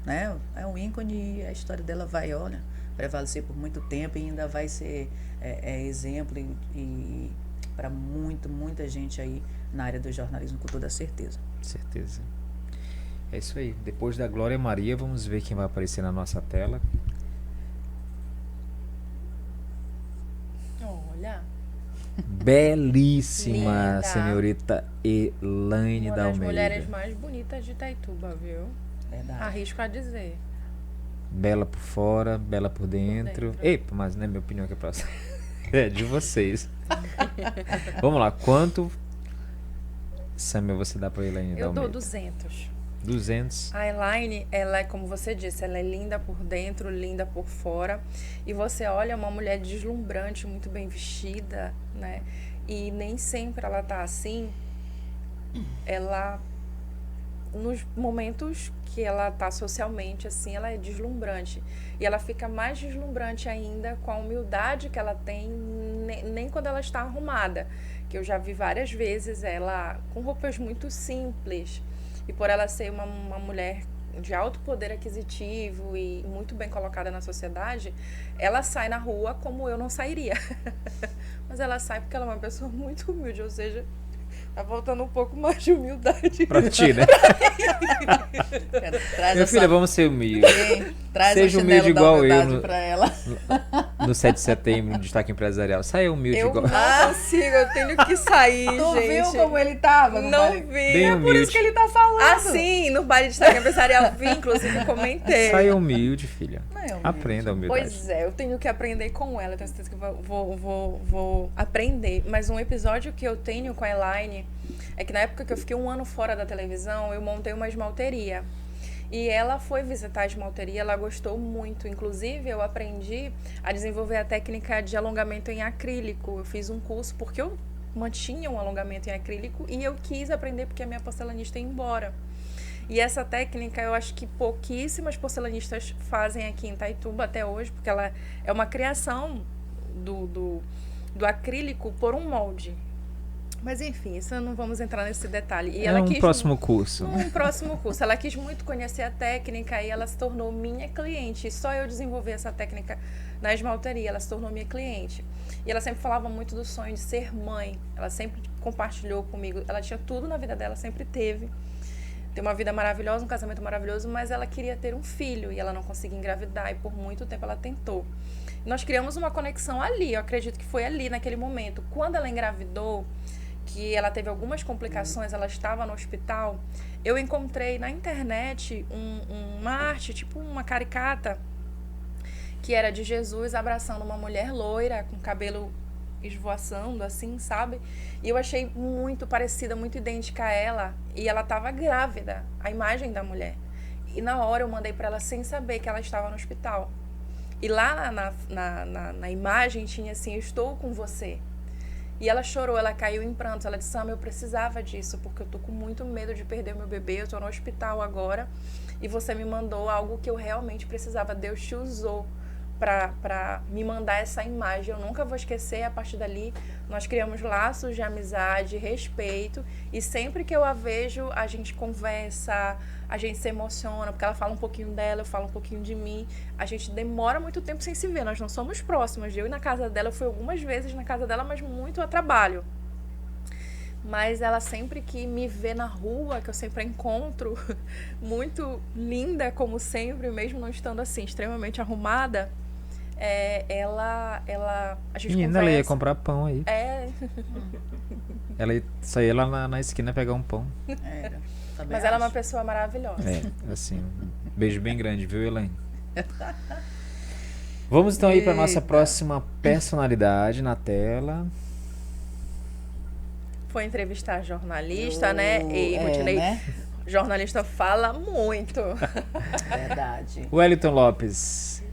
né? É um ícone e a história dela vai, olha, prevalecer por muito tempo e ainda vai ser exemplo e para muita gente aí na área do jornalismo, com toda certeza. Certeza. É isso aí. Depois da Glória Maria, vamos ver quem vai aparecer na nossa tela. Olha. Belíssima Linda. senhorita Elaine Uma da das Almeida. mulheres mais bonitas de Itaituba, viu? Verdade. Arrisco a dizer. Bela por fora, bela por dentro. Epa, mas não é minha opinião que é próxima. É de vocês. Vamos lá, quanto, Samuel, você dá pra Elaine da Eu dou Almeida? 200. 200. A Elaine, ela é como você disse, ela é linda por dentro, linda por fora. E você olha uma mulher deslumbrante, muito bem vestida, né? E nem sempre ela tá assim. Ela, nos momentos que ela tá socialmente assim, ela é deslumbrante. E ela fica mais deslumbrante ainda com a humildade que ela tem, nem quando ela está arrumada. Que eu já vi várias vezes ela com roupas muito simples. E por ela ser uma mulher de alto poder aquisitivo e muito bem colocada na sociedade, ela sai na rua como eu não sairia. Mas ela sai porque ela é uma pessoa muito humilde, ou seja, tá faltando um pouco mais de humildade. Pra ti, né? Minha filha, vamos ser humildes. Seja humilde igual eu pra ela. No 7 de setembro, no Destaque Empresarial. Saia humilde Eu igual. não consigo, eu tenho que sair, Tu gente. viu como ele tava? Não vi. Bem É por humilde. isso que ele tá falando. Assim, no baile de destaque empresarial, vi, inclusive comentei. Saia humilde, filha. Não é humilde. Aprenda a humildade. Pois é, eu tenho que aprender com ela, tenho certeza que eu vou aprender. Mas um episódio que eu tenho com a Elaine é que na época que eu fiquei 1 ano fora da televisão, eu montei uma esmalteria. E ela foi visitar a esmalteria, ela gostou muito. Inclusive, eu aprendi a desenvolver a técnica de alongamento em acrílico. Eu fiz um curso porque eu mantinha um alongamento em acrílico e eu quis aprender porque a minha porcelanista ia embora. E essa técnica eu acho que pouquíssimas porcelanistas fazem aqui em Itaituba até hoje, porque ela é uma criação do acrílico por um molde. Mas enfim, isso não vamos entrar nesse detalhe. E É ela um quis próximo curso. Um próximo curso. Ela quis muito conhecer a técnica e ela se tornou minha cliente. E só eu desenvolvi essa técnica na esmalteria. Ela se tornou minha cliente. E ela sempre falava muito do sonho de ser mãe. Ela sempre compartilhou comigo. Ela tinha tudo na vida dela, sempre teve. Tem uma vida maravilhosa, um casamento maravilhoso, mas ela queria ter um filho e ela não conseguia engravidar. E por muito tempo ela tentou. Nós criamos uma conexão ali. Eu acredito que foi ali, naquele momento. Quando ela engravidou, que ela teve algumas complicações, ela estava no hospital, eu encontrei na internet uma arte, tipo uma caricata, que era de Jesus abraçando uma mulher loira, com cabelo esvoaçando, assim, sabe? E eu achei muito parecida, muito idêntica a ela, e ela estava grávida, a imagem da mulher. E na hora eu mandei para ela sem saber que ela estava no hospital. E lá na imagem tinha assim, eu estou com você. E ela chorou, ela caiu em prantos. Ela disse, Sam, eu precisava disso, porque eu tô com muito medo de perder o meu bebê, eu tô no hospital agora, e você me mandou algo que eu realmente precisava. Deus te usou para me mandar essa imagem. Eu nunca vou esquecer. A partir dali, nós criamos laços de amizade, respeito, e sempre que eu a vejo, a gente conversa, a gente se emociona, porque ela fala um pouquinho dela, eu falo um pouquinho de mim. A gente demora muito tempo sem se ver, nós não somos próximas. Eu ir na casa dela, eu fui algumas vezes na casa dela, mas muito a trabalho. Mas ela sempre que me vê na rua, que eu sempre a encontro, muito linda, como sempre, mesmo não estando assim, extremamente arrumada, a gente Menina, conversa. ela ia comprar pão aí. Ela só ia lá na esquina pegar um pão. Mas ela é uma pessoa maravilhosa. Assim, um beijo bem grande, viu, Elaine? Vamos então aí para nossa próxima personalidade na tela. Foi entrevistar jornalista, né? E continuei. Né? Jornalista fala muito. Verdade. Wellington Lopes.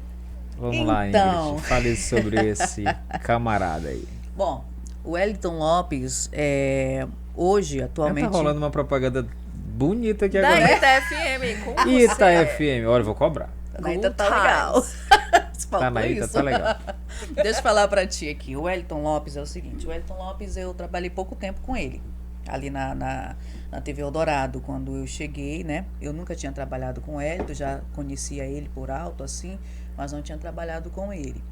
Vamos lá, Ingrid. Fale sobre esse camarada aí. Bom, o Wellington Lopes, hoje, atualmente... Tá rolando uma propaganda bonita aqui da agora. Da Ita FM, com Ita FM. Olha, eu vou cobrar. Na Ita tá legal. Tá na Ita, tá legal. Deixa eu falar pra ti aqui. O Wellington Lopes é o seguinte. O Wellington Lopes, eu trabalhei pouco tempo com ele. Ali na TV Eldorado, quando eu cheguei, né? Eu nunca tinha trabalhado com ele, eu já conhecia ele por alto, assim, mas não tinha trabalhado com ele.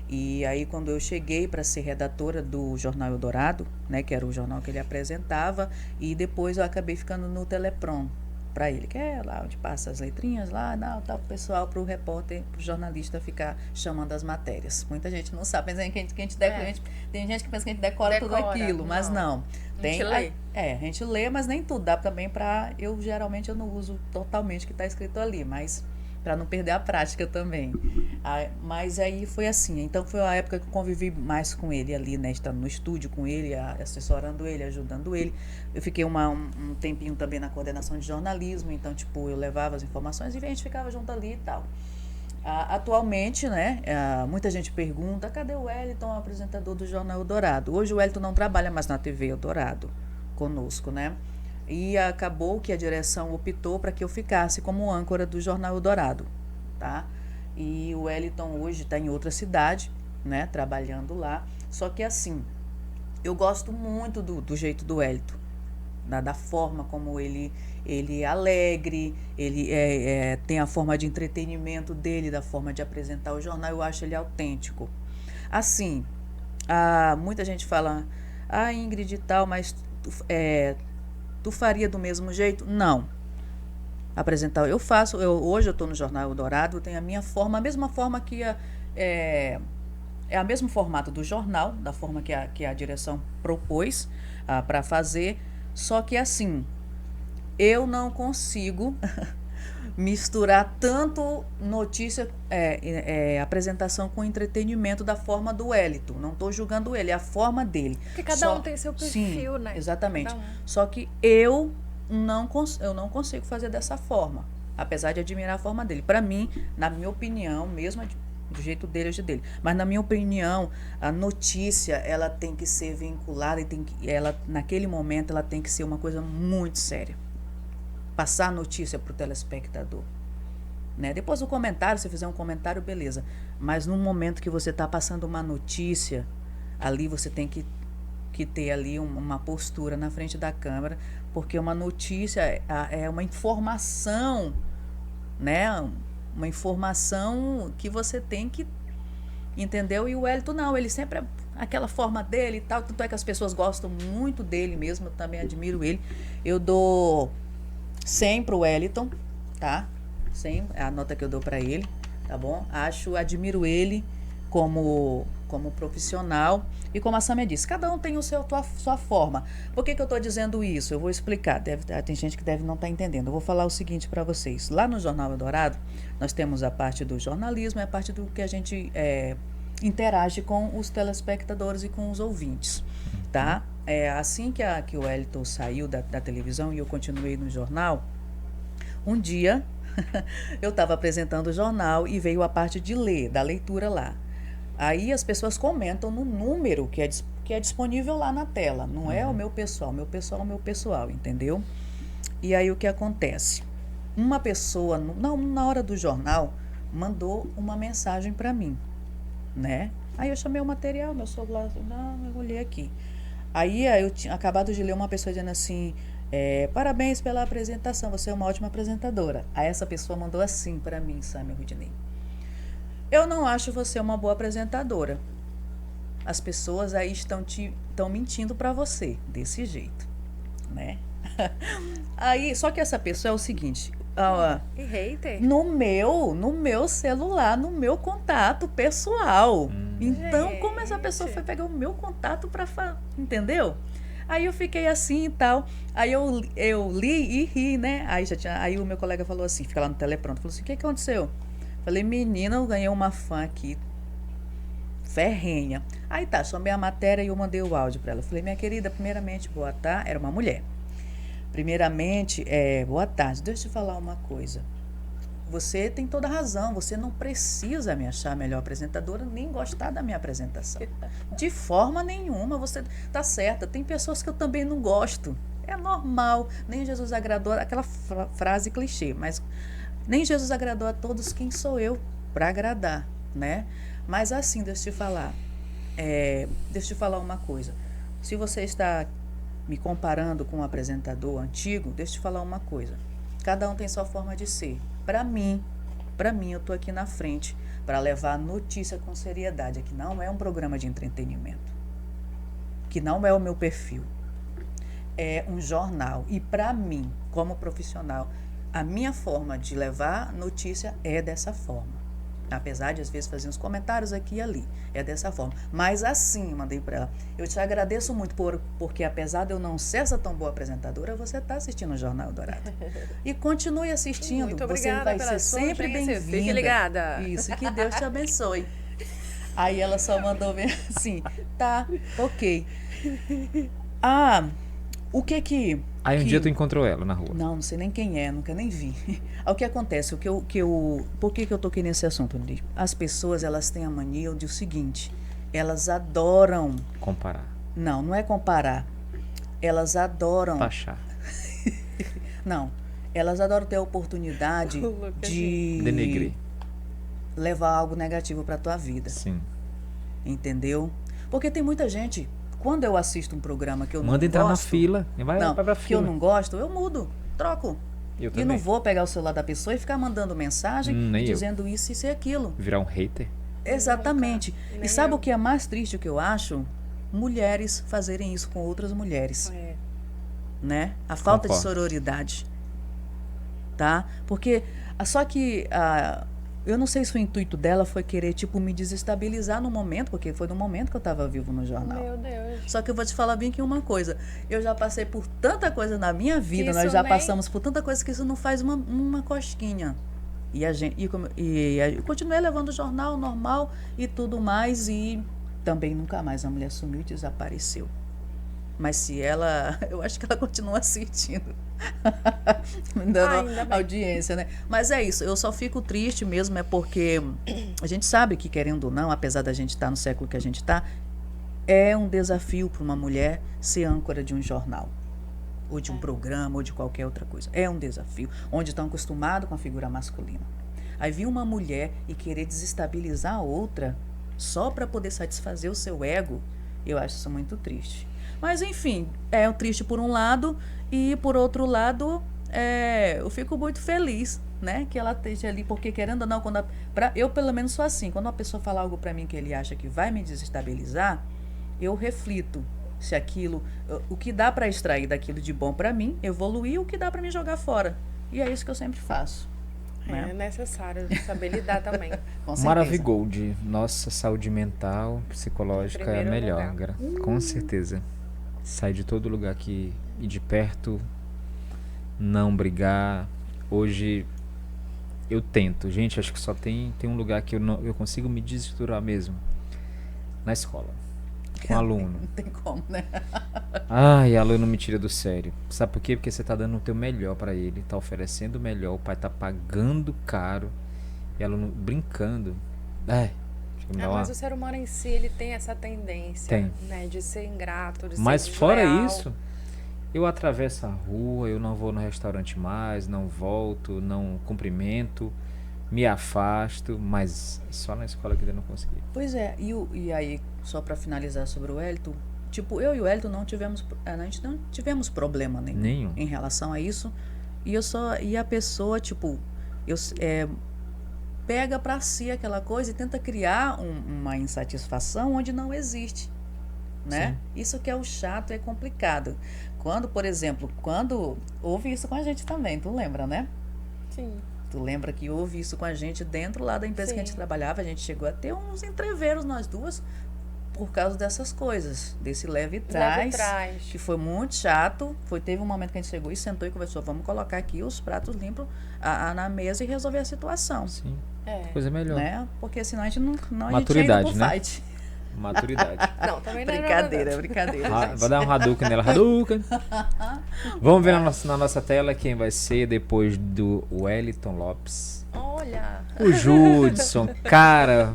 E aí, quando eu cheguei para ser redatora do Jornal Eldorado, né? Que era o jornal que ele apresentava, e depois eu acabei ficando no Telepron para ele, que é lá onde passa as letrinhas lá, tá o pessoal, para o repórter, para o jornalista ficar chamando as matérias. Muita gente não sabe, pensa que a gente tem gente que pensa que a gente decora tudo aquilo, mas não. A gente lê. A gente lê, mas nem tudo dá também para... Geralmente eu não uso totalmente o que está escrito ali, mas para não perder a prática também. Mas aí foi assim, então foi a época que eu convivi mais com ele ali, né, estando no estúdio com ele, assessorando ele, ajudando ele. Eu fiquei um tempinho também na coordenação de jornalismo, então, tipo, eu levava as informações e a gente ficava junto ali e tal. Atualmente, né, muita gente pergunta, cadê o Wellington, apresentador do Jornal Eldorado? Hoje o Wellington não trabalha mais na TV Eldorado conosco, né? E acabou que a direção optou para que eu ficasse como âncora do Jornal Eldorado, tá? E o Wellington hoje está em outra cidade, né, trabalhando lá. Só que assim, eu gosto muito do jeito do Wellington, da forma como ele é alegre, ele tem a forma de entretenimento dele, da forma de apresentar o jornal, eu acho ele autêntico. Assim, muita gente fala, Ingrid e tal, mas tu faria do mesmo jeito? Não. Apresentar, eu faço, hoje eu estou no Jornal Eldorado, eu tenho a minha forma, a mesma forma que é o mesmo formato do jornal, da forma que a direção propôs para fazer, só que assim, eu não consigo misturar tanto notícia, apresentação com entretenimento da forma do Wellington. Não estou julgando ele, é a forma dele. Porque cada um tem seu perfil, sim, né? Exatamente. Só que eu não consigo fazer dessa forma, apesar de admirar a forma dele. Para mim, na minha opinião, mesmo do jeito dele, é o jeito dele. Mas na minha opinião, a notícia, ela tem que ser vinculada e naquele momento ela tem que ser uma coisa muito séria. Passar a notícia para o telespectador, né? Depois do comentário, se fizer um comentário, beleza. Mas no momento que você está passando uma notícia, ali você tem que que ter ali uma postura na frente da câmera, porque uma notícia é uma informação, né? Uma informação que você tem que, entendeu? E o Wellington não, ele sempre é aquela forma dele e tal, tanto é que as pessoas gostam muito dele mesmo, eu também admiro ele. Eu dou 100 pro Wellington, tá? 100 é a nota que eu dou para ele, tá bom? Admiro ele como profissional. E como a Sâmia disse, cada um tem sua forma. Por que eu estou dizendo isso? Eu vou explicar. Tem gente que deve não estar entendendo. Eu vou falar o seguinte para vocês. Lá no Jornal Eldorado, nós temos a parte do jornalismo e a parte do que a gente interage com os telespectadores e com os ouvintes. Tá? Assim que o Wellington saiu da televisão e eu continuei no jornal, um dia eu estava apresentando o jornal e veio a parte de ler, da leitura lá. Aí as pessoas comentam no número que é disponível lá na tela. Não é o meu pessoal é o meu pessoal, entendeu? E aí o que acontece? Uma pessoa, na hora do jornal, mandou uma mensagem para mim, né? Aí eu chamei o material, meu celular, eu olhei aqui. Aí eu tinha acabado de ler uma pessoa dizendo assim, parabéns pela apresentação, você é uma ótima apresentadora. Aí essa pessoa mandou assim para mim, Sâmia Rudinei: eu não acho você uma boa apresentadora. As pessoas aí estão mentindo para você, desse jeito, né? Aí, só que essa pessoa é o seguinte... E hater? No meu celular, no meu contato pessoal. Então, como essa pessoa foi pegar o meu contato para... Entendeu? Aí eu fiquei assim e tal. Aí eu li e ri, né? Aí o meu colega falou assim, fica lá no telepronto, falou assim, o que aconteceu? Falei, menina, eu ganhei uma fã aqui, ferrenha. Aí tá, chamei a matéria e eu mandei o áudio para ela. Falei, minha querida, primeiramente, boa tarde. Era uma mulher. Primeiramente, boa tarde. Deixa eu te falar uma coisa. Você tem toda a razão. Você não precisa me achar a melhor apresentadora, nem gostar da minha apresentação. De forma nenhuma, você tá certa. Tem pessoas que eu também não gosto. É normal. Nem Jesus agradou, aquela frase clichê, mas... Nem Jesus agradou a todos, quem sou eu para agradar, né? Mas assim, deixa eu te falar uma coisa. Se você está me comparando com um apresentador antigo, deixa eu te falar uma coisa. Cada um tem sua forma de ser. Para mim, eu tô aqui na frente para levar a notícia com seriedade. Aqui não é um programa de entretenimento. Que não é o meu perfil. É um jornal. E para mim, como profissional, a minha forma de levar notícia é dessa forma. Apesar de, às vezes, fazer uns comentários aqui e ali. É dessa forma. Mas assim, mandei para ela. Eu te agradeço muito porque, apesar de eu não ser essa tão boa apresentadora, você está assistindo o Jornal Eldorado. E continue assistindo. Muito obrigada, você vai ser sempre bem-vinda. Fique ligada. Isso, que Deus te abençoe. Aí ela só mandou assim, tá, ok. O que... Aí um dia tu encontrou ela na rua? Não sei nem quem é, nunca nem vi. O que acontece, por que eu toquei nesse assunto, Andy? As pessoas, elas têm a mania de o seguinte, elas adoram... Comparar. Não é comparar. Elas adoram... Taxar. Não, elas adoram ter a oportunidade de... Denegrir. Levar algo negativo para tua vida. Sim. Entendeu? Porque tem muita gente... Quando eu assisto um programa que eu não gosto... Manda entrar na fila. Vai pra que fila. eu não gosto, eu mudo, troco. Eu e também. não vou pegar o celular da pessoa e ficar mandando mensagem, dizendo isso e aquilo. Virar um hater? Exatamente. E sabe o que é mais triste, o que eu acho? Mulheres fazerem isso com outras mulheres. Né? A falta de sororidade. Tá? Porque, só que... eu não sei se o intuito dela foi querer, me desestabilizar no momento, porque foi no momento que eu estava vivo no jornal. Meu Deus. Só que eu vou te falar bem aqui uma coisa. Eu já passei por tanta coisa na minha vida, nós já passamos por tanta coisa que isso não faz uma cosquinha. E eu continuei levando o jornal normal e tudo mais, e também nunca mais a mulher sumiu e desapareceu. Mas se ela... Eu acho que ela continua assistindo. Dando audiência, né? Mas é isso, eu só fico triste mesmo, porque a gente sabe que, querendo ou não, apesar da gente estar no século que a gente está, é um desafio para uma mulher ser âncora de um jornal, ou de um programa, ou de qualquer outra coisa. É um desafio, onde estão acostumados com a figura masculina. Aí vir uma mulher e querer desestabilizar a outra só para poder satisfazer o seu ego, eu acho isso muito triste. Mas, enfim, é triste por um lado e, por outro lado, eu fico muito feliz, né? Que ela esteja ali, porque querendo ou não, eu pelo menos sou assim, quando uma pessoa fala algo para mim que ele acha que vai me desestabilizar, eu reflito se aquilo, o que dá para extrair daquilo de bom para mim, evoluir, o que dá para me jogar fora. E é isso que eu sempre faço. É necessário saber lidar também. Com certeza. Maravigold, nossa saúde mental, psicológica é a melhor, com certeza. Sai de todo lugar aqui e de perto, não brigar. Hoje eu tento, gente, acho que só tem um lugar que eu consigo me desestruturar mesmo, na escola, com aluno. Não tem como, né? Ai, aluno me tira do sério. Sabe por quê? Porque você tá dando o teu melhor pra ele, tá oferecendo o melhor, o pai tá pagando caro e aluno brincando. Ai, mas o ser humano em si, ele tem essa tendência, né, de ser ingrato, de mas ser fora desleal. isso, eu atravesso a rua, eu não vou no restaurante mais, não volto, não cumprimento, me afasto, mas só na escola que eu não consegui. Pois é, e aí, só para finalizar sobre o Wellington, tipo, eu e o Wellington a gente não tivemos problema nenhum em relação a isso, e a pessoa, tipo, pega para si aquela coisa e tenta criar uma insatisfação onde não existe, né? Sim. Isso que é o chato, é complicado. Quando, por exemplo, houve isso com a gente também, tu lembra, né? Sim. Tu lembra que houve isso com a gente dentro lá da empresa que a gente trabalhava, a gente chegou a ter uns entreveros nós duas por causa dessas coisas, desse leve trás, que foi muito chato. Teve um momento que a gente chegou e sentou e conversou, vamos colocar aqui os pratos limpos na mesa e resolver a situação. Sim. Coisa melhor. Né? Porque senão a gente não Maturidade, a gente né? Fight. Maturidade. Não, também não brincadeira. Vai dar um Hadouken nela. Hadouken. Vamos ver na nossa tela quem vai ser depois do Wellington Lopes. Olha! O Judson, cara,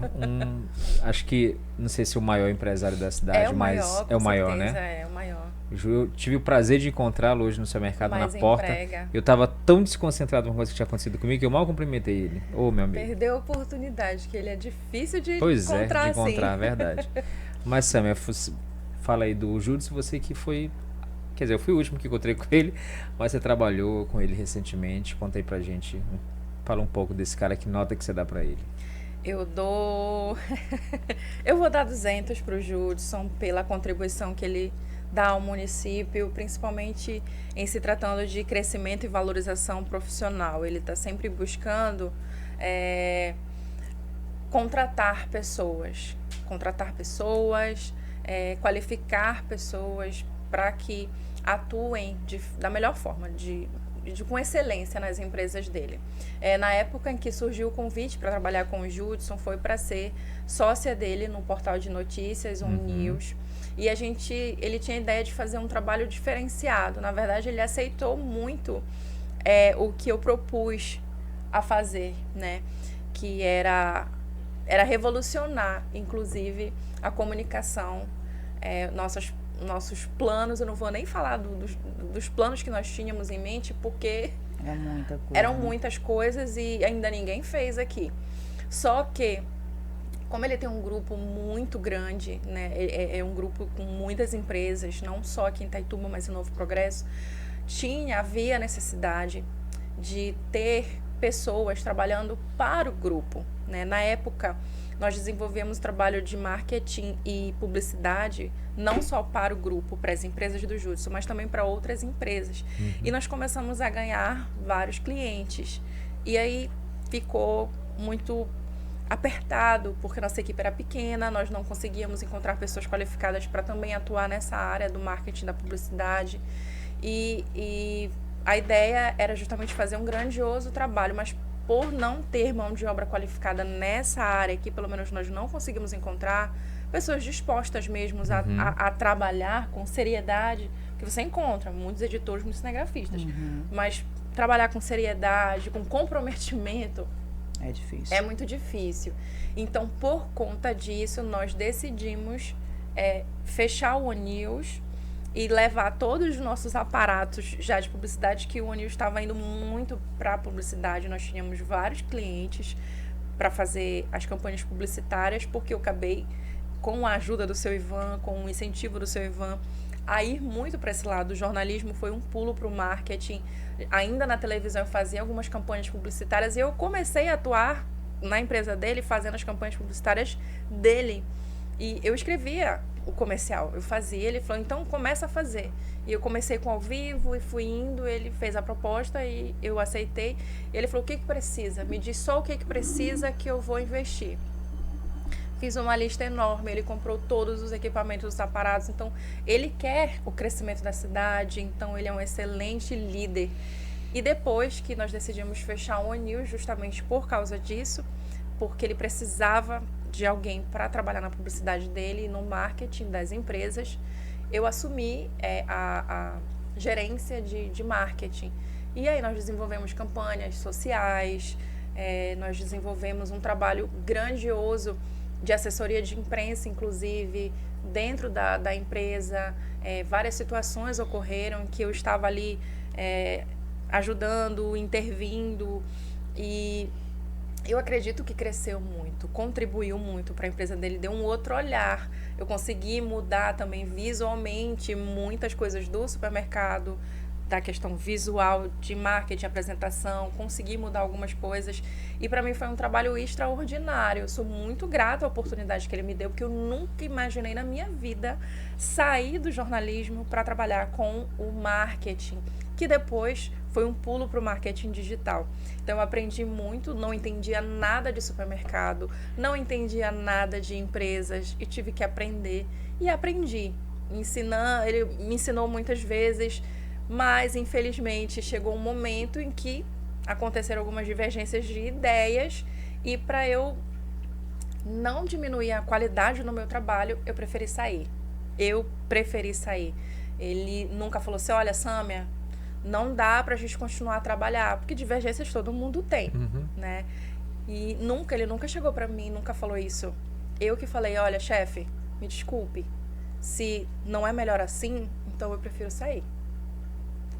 acho que, não sei se o maior empresário da cidade, mas é o maior, né? É o maior. Eu tive o prazer de encontrá-lo hoje no seu mercado, na porta. Eu tava tão desconcentrado com uma coisa que tinha acontecido comigo que eu mal cumprimentei ele. Ô, meu amigo. Perdeu a oportunidade, que ele é difícil de encontrar. Pois é, de encontrar, verdade. Mas, Samia, fala aí do Judson, você que foi... Quer dizer, eu fui o último que encontrei com ele, mas você trabalhou com ele recentemente. Conta aí pra gente, fala um pouco desse cara, que nota que você dá pra ele. Eu vou dar 200 pro Judson pela contribuição que ele dá ao município, principalmente em se tratando de crescimento e valorização profissional. Ele está sempre buscando contratar pessoas, qualificar pessoas para que atuem da melhor forma, com excelência nas empresas dele. Na época em que surgiu o convite para trabalhar com o Judson, foi para ser sócia dele no portal de notícias, News. E ele tinha a ideia de fazer um trabalho diferenciado. Na verdade, ele aceitou muito o que eu propus a fazer, né? Que era revolucionar, inclusive, a comunicação, nossos planos. Eu não vou nem falar dos planos que nós tínhamos em mente, porque eram muitas coisas e ainda ninguém fez aqui. Só que, como ele tem um grupo muito grande, né, é um grupo com muitas empresas, não só aqui em Itaituba, mas em Novo Progresso, havia necessidade de ter pessoas trabalhando para o grupo, né? Na época, nós desenvolvemos trabalho de marketing e publicidade, não só para o grupo, para as empresas do Judson, mas também para outras empresas. E nós começamos a ganhar vários clientes. E aí ficou muito apertado, porque nossa equipe era pequena, nós não conseguíamos encontrar pessoas qualificadas para também atuar nessa área do marketing, da publicidade. E a ideia era justamente fazer um grandioso trabalho, mas por não ter mão de obra qualificada nessa área que pelo menos nós não conseguimos encontrar pessoas dispostas mesmo a trabalhar com seriedade, que você encontra muitos editores, muitos cinegrafistas, mas trabalhar com seriedade, com comprometimento, é difícil. É muito difícil. Então, por conta disso, nós decidimos fechar o ONews e levar todos os nossos aparatos já de publicidade, que o ONews estava indo muito para a publicidade. Nós tínhamos vários clientes para fazer as campanhas publicitárias, porque eu acabei, com a ajuda do seu Ivan, com o incentivo do seu Ivan, a ir muito para esse lado. O jornalismo foi um pulo para o marketing. Ainda na televisão eu fazia algumas campanhas publicitárias e eu comecei a atuar na empresa dele, fazendo as campanhas publicitárias dele. E eu escrevia o comercial, eu fazia, ele falou, então começa a fazer. E eu comecei com ao vivo e fui indo, ele fez a proposta e eu aceitei. Ele falou, o que precisa? Me diz só o que precisa que eu vou investir. Fiz uma lista enorme, ele comprou todos os equipamentos, os aparatos, então ele quer o crescimento da cidade, então ele é um excelente líder. E depois que nós decidimos fechar o O'Neill, justamente por causa disso, porque ele precisava de alguém para trabalhar na publicidade dele e no marketing das empresas, eu assumi a gerência de marketing. E aí nós desenvolvemos campanhas sociais, nós desenvolvemos um trabalho grandioso de assessoria de imprensa, inclusive, dentro da empresa. Várias situações ocorreram em que eu estava ali ajudando, intervindo, e eu acredito que cresceu muito, contribuiu muito para a empresa dele, deu um outro olhar. Eu consegui mudar também visualmente muitas coisas do supermercado, da questão visual, de marketing, apresentação, consegui mudar algumas coisas. E para mim foi um trabalho extraordinário. Eu sou muito grata à oportunidade que ele me deu, porque eu nunca imaginei na minha vida sair do jornalismo para trabalhar com o marketing, que depois foi um pulo para o marketing digital. Então eu aprendi muito, não entendia nada de supermercado, não entendia nada de empresas e tive que aprender. E aprendi. Ele me ensinou muitas vezes, mas infelizmente chegou um momento em que aconteceram algumas divergências de ideias e para eu não diminuir a qualidade no meu trabalho, eu preferi sair. Ele nunca falou assim, olha, Sâmia, não dá pra gente continuar a trabalhar, porque divergências todo mundo tem, né? E ele nunca chegou pra mim, nunca falou isso. Eu que falei, olha, chefe, me desculpe, se não é melhor assim, então eu prefiro sair.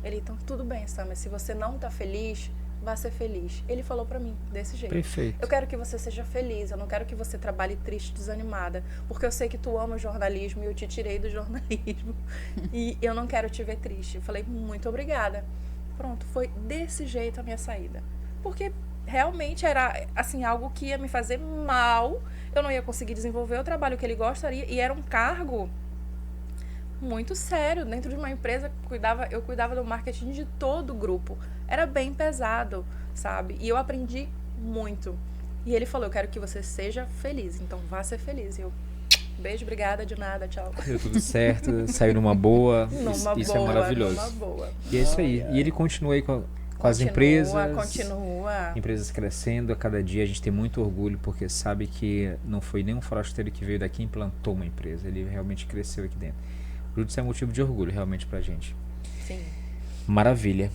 Ele, então tudo bem, Sâmia, se você não tá feliz, vá ser feliz. Ele falou pra mim desse jeito. Perfeito. Eu quero que você seja feliz, eu não quero que você trabalhe triste, desanimada, porque eu sei que tu ama o jornalismo e eu te tirei do jornalismo e eu não quero te ver triste. Eu falei, muito obrigada. Pronto, foi desse jeito a minha saída. Porque realmente era assim, algo que ia me fazer mal, eu não ia conseguir desenvolver o trabalho que ele gostaria e era um cargo muito sério, dentro de uma empresa eu cuidava do marketing de todo o grupo. Era bem pesado, sabe? E eu aprendi muito. E ele falou, eu quero que você seja feliz, então vá ser feliz. E eu, beijo, obrigada, de nada, tchau. Deu tudo certo, saiu numa boa. Isso é maravilhoso. Numa boa. E é isso aí. E ele continua aí com as empresas. Continua. Empresas crescendo a cada dia. A gente tem muito orgulho, porque sabe que não foi nenhum forasteiro que veio daqui e implantou uma empresa. Ele realmente cresceu aqui dentro. Isso é motivo de orgulho, realmente, pra gente. Sim. Maravilha.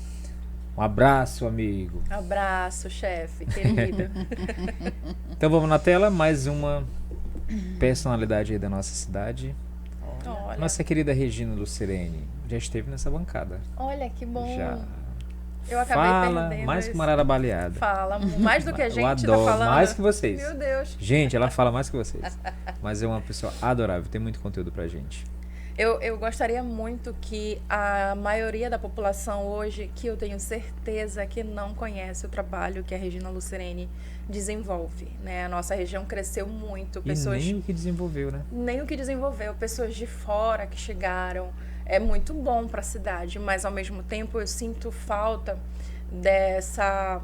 Um abraço, amigo. Abraço, chefe, querido. Então vamos na tela, mais uma personalidade aí da nossa cidade. Olha. Nossa querida Regina Lucirene já esteve nessa bancada. Olha, que bom. Já. Eu acabei Fala perdendo mais esse... que uma arara baleada. Fala mais do que a gente Eu adoro, tá falando. mais que vocês. Meu Deus. Gente, ela fala mais que vocês. Mas é uma pessoa adorável, tem muito conteúdo pra gente. Eu gostaria muito que a maioria da população hoje, que eu tenho certeza que não conhece o trabalho que a Regina Lucirene desenvolve, né? A nossa região cresceu muito. Pessoas... E nem o que desenvolveu, né? Nem o que desenvolveu. Pessoas de fora que chegaram. É muito bom para a cidade, mas ao mesmo tempo eu sinto falta dessa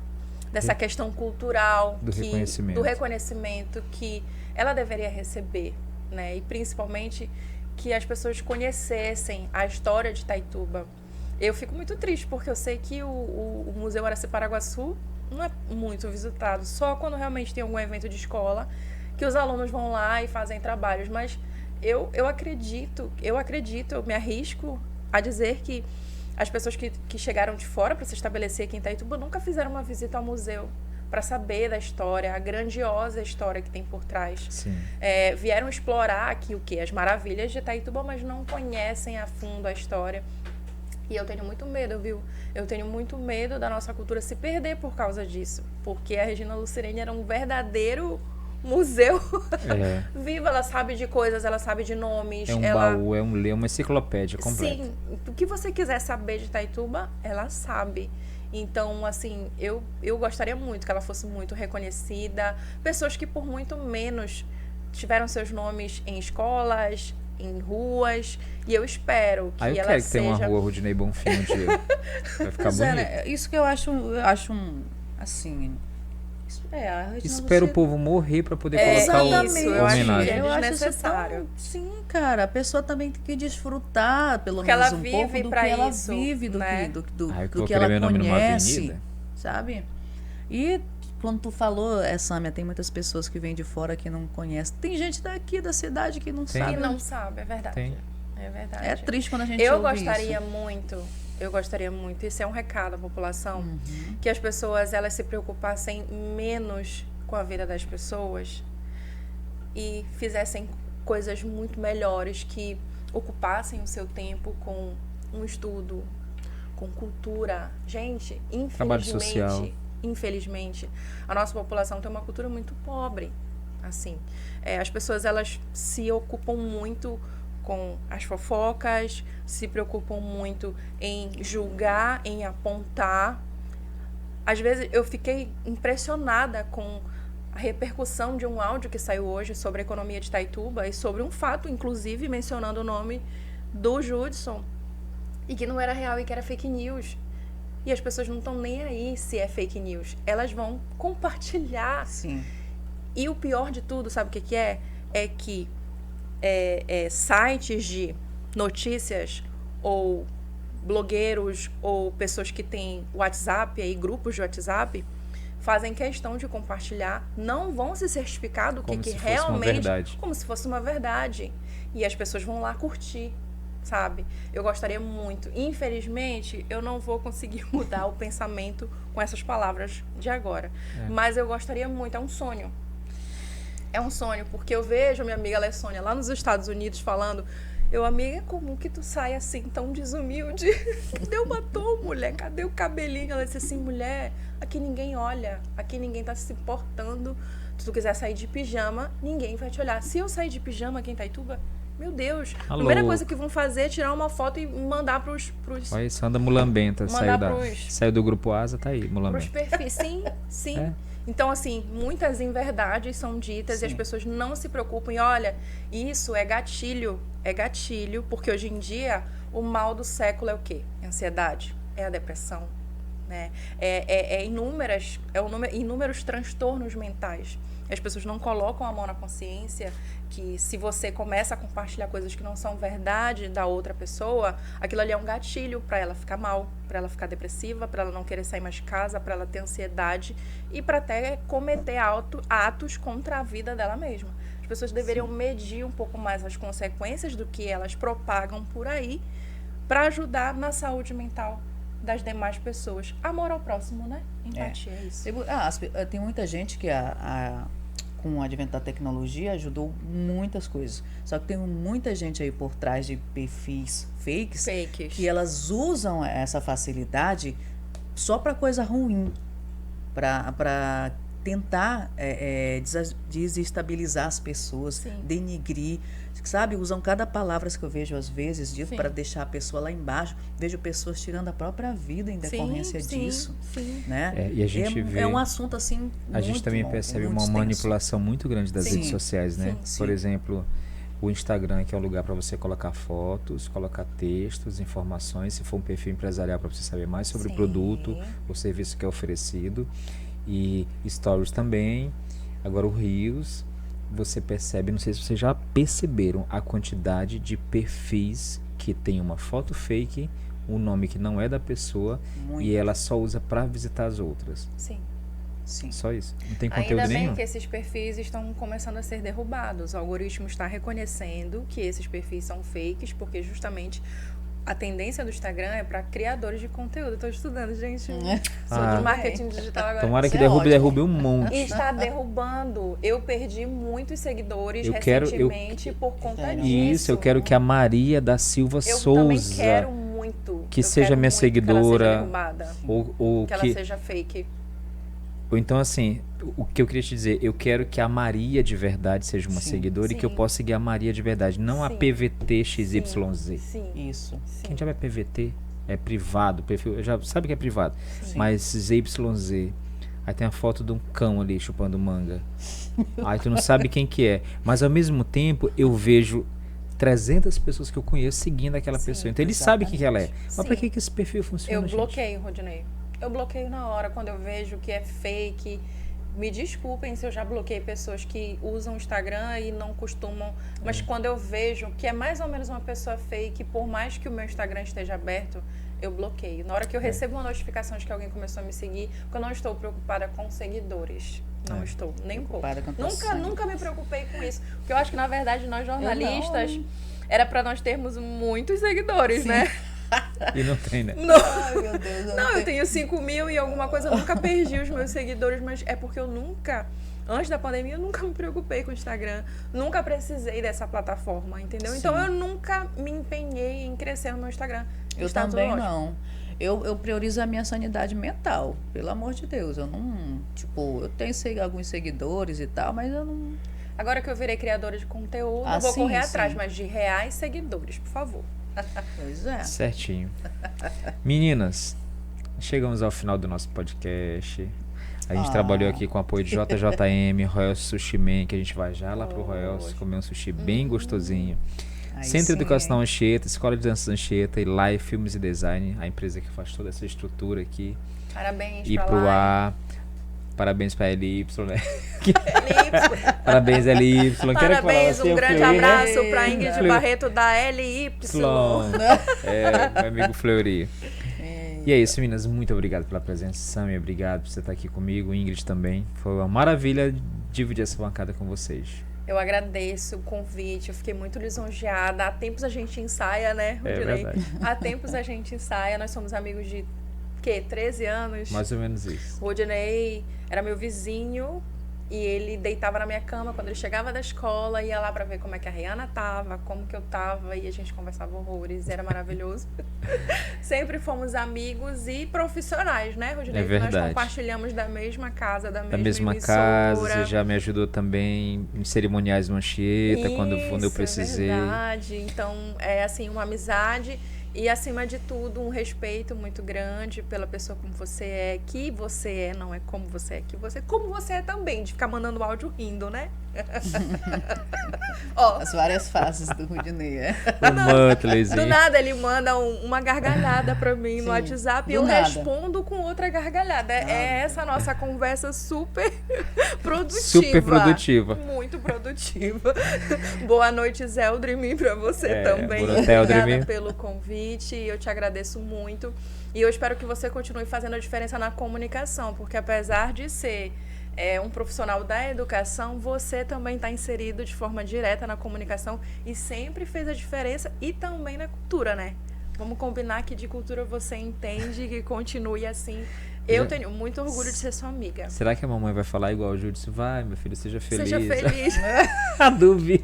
questão cultural. Do reconhecimento que ela deveria receber, né? E principalmente que as pessoas conhecessem a história de Itaituba. Eu fico muito triste, porque eu sei que o Museu Araci-Paraguaçu não é muito visitado, só quando realmente tem algum evento de escola, que os alunos vão lá e fazem trabalhos. Mas eu acredito, eu me arrisco a dizer que as pessoas que chegaram de fora para se estabelecer aqui em Itaituba nunca fizeram uma visita ao museu para saber da história, a grandiosa história que tem por trás. Sim. Vieram explorar aqui as maravilhas de Itaituba, mas não conhecem a fundo a história. E eu tenho muito medo, viu? Eu tenho muito medo da nossa cultura se perder por causa disso. Porque a Regina Lucirene era um verdadeiro museu vivo, ela sabe de coisas, ela sabe de nomes. É um baú, é uma enciclopédia completa. Sim, o que você quiser saber de Itaituba, ela sabe. Então, assim, eu gostaria muito que ela fosse muito reconhecida. Pessoas que por muito menos tiveram seus nomes em escolas, em ruas, e eu espero que eu ela quero seja... que tenha uma rua Rudinei Bonfim um dia. Vai ficar bonito. Né? Isso que eu acho assim... Espero o povo morrer para poder colocar eu homenagem. Eu acho desnecessário. Sim, cara, a pessoa também tem que desfrutar, pelo porque menos ela um vive pouco do que ela vive, do que ela conhece, sabe? E quando tu falou, Sâmia, tem muitas pessoas que vêm de fora que não conhecem. Tem gente daqui da cidade que não sabe. Que não sabe, é verdade. Tem. É verdade. É triste quando a gente ouve Eu gostaria muito, isso é um recado à população, que as pessoas elas se preocupassem menos com a vida das pessoas e fizessem coisas muito melhores, que ocupassem o seu tempo com um estudo, com cultura. Gente, infelizmente, a nossa população tem uma cultura muito pobre. Assim, as pessoas elas se ocupam muito com as fofocas, se preocupam muito em julgar, em apontar. Às vezes eu fiquei impressionada com a repercussão de um áudio que saiu hoje sobre a economia de Itaituba e sobre um fato, inclusive, mencionando o nome do Judson, e que não era real e que era fake news. E as pessoas não estão nem aí se é fake news. Elas vão compartilhar. Sim. E o pior de tudo, sabe o que é? É que sites de notícias ou blogueiros ou pessoas que têm WhatsApp, aí, grupos de WhatsApp, fazem questão de compartilhar, não vão se certificar do que realmente... Como se fosse uma verdade. E as pessoas vão lá curtir, sabe? Eu gostaria muito. Infelizmente, eu não vou conseguir mudar o pensamento com essas palavras de agora. Mas eu gostaria muito, é um sonho. É um sonho, porque eu vejo a minha amiga Alessônia lá nos Estados Unidos falando, amiga, como que tu sai assim tão desumilde? Cadê o batom, mulher? Cadê o cabelinho? Ela disse assim, mulher, aqui ninguém olha, aqui ninguém tá se importando. Se tu quiser sair de pijama, ninguém vai te olhar. Se eu sair de pijama aqui em Itaituba, meu Deus, a primeira coisa que vão fazer é tirar uma foto e mandar pros... Olha isso, anda mulambenta, saiu do grupo Asa, tá aí, mulambenta. Pros perfis, sim. Então, assim, muitas inverdades são ditas. Sim. E as pessoas não se preocupam. E olha, isso é gatilho, porque hoje em dia o mal do século é o quê? É a ansiedade, é a depressão, né? Inúmeros transtornos mentais. As pessoas não colocam a mão na consciência que se você começa a compartilhar coisas que não são verdade da outra pessoa, aquilo ali é um gatilho para ela ficar mal, para ela ficar depressiva, para ela não querer sair mais de casa, para ela ter ansiedade e para até cometer atos contra a vida dela mesma. As pessoas deveriam medir um pouco mais as consequências do que elas propagam por aí para ajudar na saúde mental das demais pessoas. Amor ao próximo, né? Empatia, é isso. Tem muita gente que com o advento da tecnologia ajudou muitas coisas. Só que tem muita gente aí por trás de perfis fakes. Que elas usam essa facilidade só para coisa ruim, para tentar desestabilizar as pessoas, Sim. denigrir, sabe? Usam cada palavra que eu vejo às vezes para deixar a pessoa lá embaixo. Vejo pessoas tirando a própria vida em decorrência disso. Sim. Né? E a gente vê, é um assunto assim. A gente também percebe uma manipulação muito grande das redes sociais, né? Sim. Por exemplo, o Instagram, que é um lugar para você colocar fotos, colocar textos, informações, se for um perfil empresarial para você saber mais sobre o produto, o serviço que é oferecido. E stories também. Agora o Reels, você percebe, não sei se vocês já perceberam a quantidade de perfis que tem uma foto fake, um nome que não é da pessoa e ela só usa para visitar as outras. Sim. Só isso. Não tem conteúdo Ainda bem nenhum. que esses perfis estão começando a ser derrubados. O algoritmo está reconhecendo que esses perfis são fakes, porque justamente a tendência do Instagram é para criadores de conteúdo. Estou estudando, gente. Sou de marketing digital agora. Tomara que derrube um monte. E está derrubando. Eu perdi muitos seguidores recentemente por conta disso. Isso, eu quero que a Maria da Silva Souza... Eu também quero muito. Que seja minha seguidora. Que ela seja ou que ela seja fake. Ou então, assim, o que eu queria te dizer, eu quero que a Maria de verdade seja uma seguidora e que eu possa seguir a Maria de verdade, não a PVT XYZ. Sim. Isso. Quem já é PVT é privado, perfil, já sabe que é privado, mas ZYZ. Aí tem a foto de um cão ali chupando manga. Aí tu não sabe quem que é. Mas ao mesmo tempo eu vejo 300 pessoas que eu conheço seguindo aquela pessoa. Então ele sabe quem que ela é. Mas pra que esse perfil funciona, Eu gente? bloqueio, Rodinei. Eu bloqueio na hora, quando eu vejo que é fake. Me desculpem se eu já bloqueei pessoas que usam o Instagram e não costumam. Mas quando eu vejo que é mais ou menos uma pessoa fake, por mais que o meu Instagram esteja aberto, eu bloqueio. Na hora que eu recebo uma notificação de que alguém começou a me seguir, porque eu não estou preocupada com seguidores. Não estou, nem um pouco. Nunca me preocupei com isso. Porque eu acho que, na verdade, nós jornalistas, era para nós termos muitos seguidores, né? E não tem, né? Não. Ai, meu Deus. Não, eu tenho 5 mil e alguma coisa, eu nunca perdi os meus seguidores, mas é porque eu nunca, antes da pandemia, eu nunca me preocupei com o Instagram, nunca precisei dessa plataforma, entendeu? Então eu nunca me empenhei em crescer no meu Instagram. Eu também não. Eu priorizo a minha sanidade mental, pelo amor de Deus. Eu não, tipo, eu tenho alguns seguidores e tal, mas eu não... Agora que eu virei criadora de conteúdo, eu vou correr atrás, mas de reais seguidores, por favor. Pois é. Certinho. Meninas, chegamos ao final do nosso podcast. A gente trabalhou aqui com o apoio de JJM, Royal Sushi Man, que a gente vai já lá pro Royal comer um sushi bem gostosinho. Centro Educacional Anchieta, Escola de Dança Anchieta e Live Filmes e Design, a empresa que faz toda essa estrutura aqui. Parabéns e pra pro lá. Parabéns pra LY, né? Parabéns, LY. Parabéns, um grande abraço pra Ingrid Barreto da LY. Meu amigo Fleury. E é isso, meninas. Muito obrigado pela presença. Sammy, obrigado por você estar aqui comigo. Ingrid também. Foi uma maravilha dividir essa bancada com vocês. Eu agradeço o convite, eu fiquei muito lisonjeada. Há tempos a gente ensaia, né, Rodinei? Há tempos a gente ensaia, nós somos amigos de, 13 anos? Mais ou menos isso. O Rodinei era meu vizinho e ele deitava na minha cama quando ele chegava da escola, ia lá pra ver como é que a Rihanna tava, como que eu tava, e a gente conversava horrores, era maravilhoso. Sempre fomos amigos e profissionais, né, Rodinei? É verdade. Nós compartilhamos da mesma casa, da mesma emissora. Casa, você já me ajudou também em cerimoniais no Anchieta, quando eu precisei. É verdade. Então, é assim, uma amizade e, acima de tudo, um respeito muito grande pela pessoa como você é, que você é, não é como você é, como você é também, de ficar mandando áudio rindo, né? As várias fases do Rodinei. Do nada ele manda uma gargalhada pra mim no WhatsApp e eu respondo com outra gargalhada. É essa nossa conversa super produtiva. Super produtiva. Muito produtiva. Boa noite, Zé Aldrimim, pra você também. Obrigada pelo convite. Eu te agradeço muito. E eu espero que você continue fazendo a diferença na comunicação, porque apesar de ser um profissional da educação, você também está inserido de forma direta na comunicação e sempre fez a diferença, e também na cultura, né? Vamos combinar que de cultura você entende, que continue assim. Eu tenho muito orgulho de ser sua amiga. Será que a mamãe vai falar igual o Júlio? Vai, meu filho, seja feliz. Seja feliz. Duvido.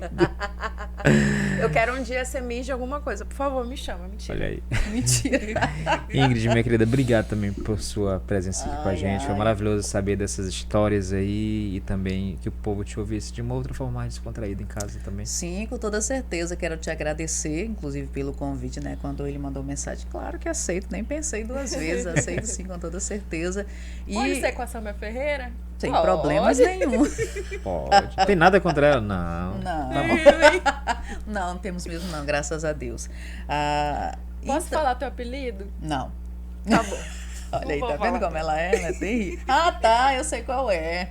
Eu quero um dia ser Miss de alguma coisa. Por favor, me chama. Mentira. Olha aí. Mentira. Ingrid, minha querida, obrigado também por sua presença aqui com a gente. Foi maravilhoso saber dessas histórias aí e também que o povo te ouvisse de uma outra forma mais descontraída em casa também. Sim, com toda certeza. Quero te agradecer, inclusive pelo convite, né? Quando ele mandou mensagem, claro que aceito. Nem pensei 2 vezes. Aceito sim, com toda certeza. E pode ser com a Samia Ferreira? Sem problemas nenhum. Pode. Não tem nada contra ela? Não. Não temos mesmo não, graças a Deus. Posso falar teu apelido? Não. Tá bom. Olha aí, tá vendo como ela é? Ela é terrível. Tá, eu sei qual é.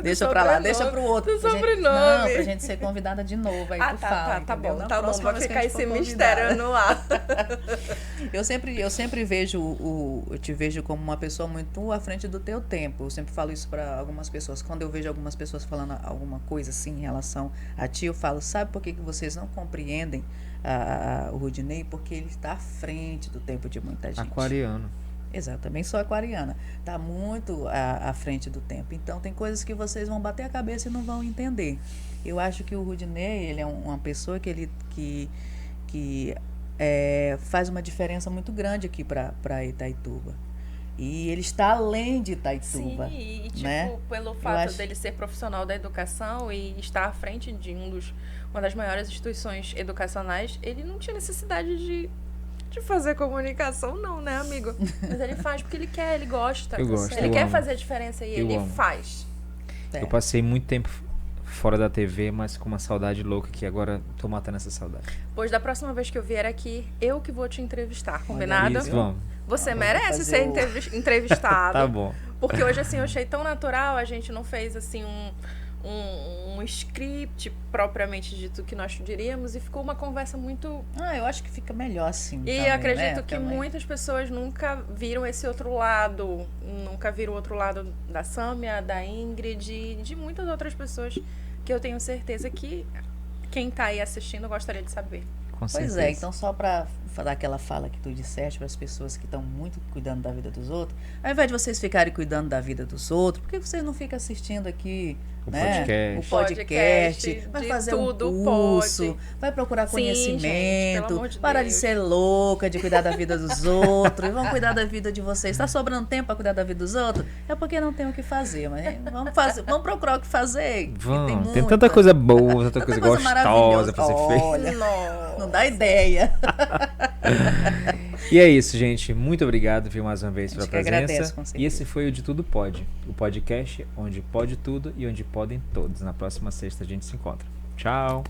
Deixa pra lá, deixa pro outro. Sobrenome. Pra gente ser convidada de novo. Aí tu fala. Tá bom. Vai ficar esse mistério mistério no ar. Eu sempre eu te vejo como uma pessoa muito à frente do teu tempo. Eu sempre falo isso para algumas pessoas. Quando eu vejo algumas pessoas falando alguma coisa assim em relação a ti, eu falo, sabe por que vocês não compreendem o Rodinei? Porque ele está à frente do tempo de muita gente. Aquariano. Exatamente, sou aquariana. Está muito à frente do tempo. Então, tem coisas que vocês vão bater a cabeça e não vão entender. Eu acho que o Rodinei, ele é uma pessoa que faz uma diferença muito grande aqui para Itaituba. E ele está além de Itaituba. Sim, e tipo, né? pelo fato dele ser profissional da educação e estar à frente de uma das maiores instituições educacionais, ele não tinha necessidade de fazer comunicação, não, né, amigo? Mas ele faz porque ele quer, ele gosta. Ele quer fazer a diferença e ele faz. Eu passei muito tempo fora da TV, mas com uma saudade louca que agora tô matando essa saudade. Pois da próxima vez que eu vier aqui, eu que vou te entrevistar, combinado? Isso, vamos. Você merece ser entrevistado. Tá bom. Porque hoje, assim, eu achei tão natural, a gente não fez, assim, um script propriamente dito que nós diríamos e ficou uma conversa muito... eu acho que fica melhor assim. E também, acredito que muitas pessoas nunca viram esse outro lado, nunca viram o outro lado da Sâmia, da Ingrid e de muitas outras pessoas que eu tenho certeza que quem tá aí assistindo gostaria de saber. Pois é, então só para dar aquela fala que tu disseste para as pessoas que estão muito cuidando da vida dos outros, ao invés de vocês ficarem cuidando da vida dos outros, por que vocês não ficam assistindo aqui o podcast, vai fazer um curso, vai procurar conhecimento, gente, para de ser louca, de cuidar da vida dos outros, e vão cuidar da vida de vocês. Está sobrando tempo para cuidar da vida dos outros? É porque não tem o que fazer, mas vamos procurar o que fazer. Tem tanta coisa boa, tanta coisa gostosa para ser feita. Olha, não dá ideia. E é isso, gente. Muito obrigado, viu, mais uma vez pela presença. Agradeço, e esse foi o De Tudo Pode, o podcast onde pode tudo e onde podem todos. Na próxima sexta a gente se encontra. Tchau.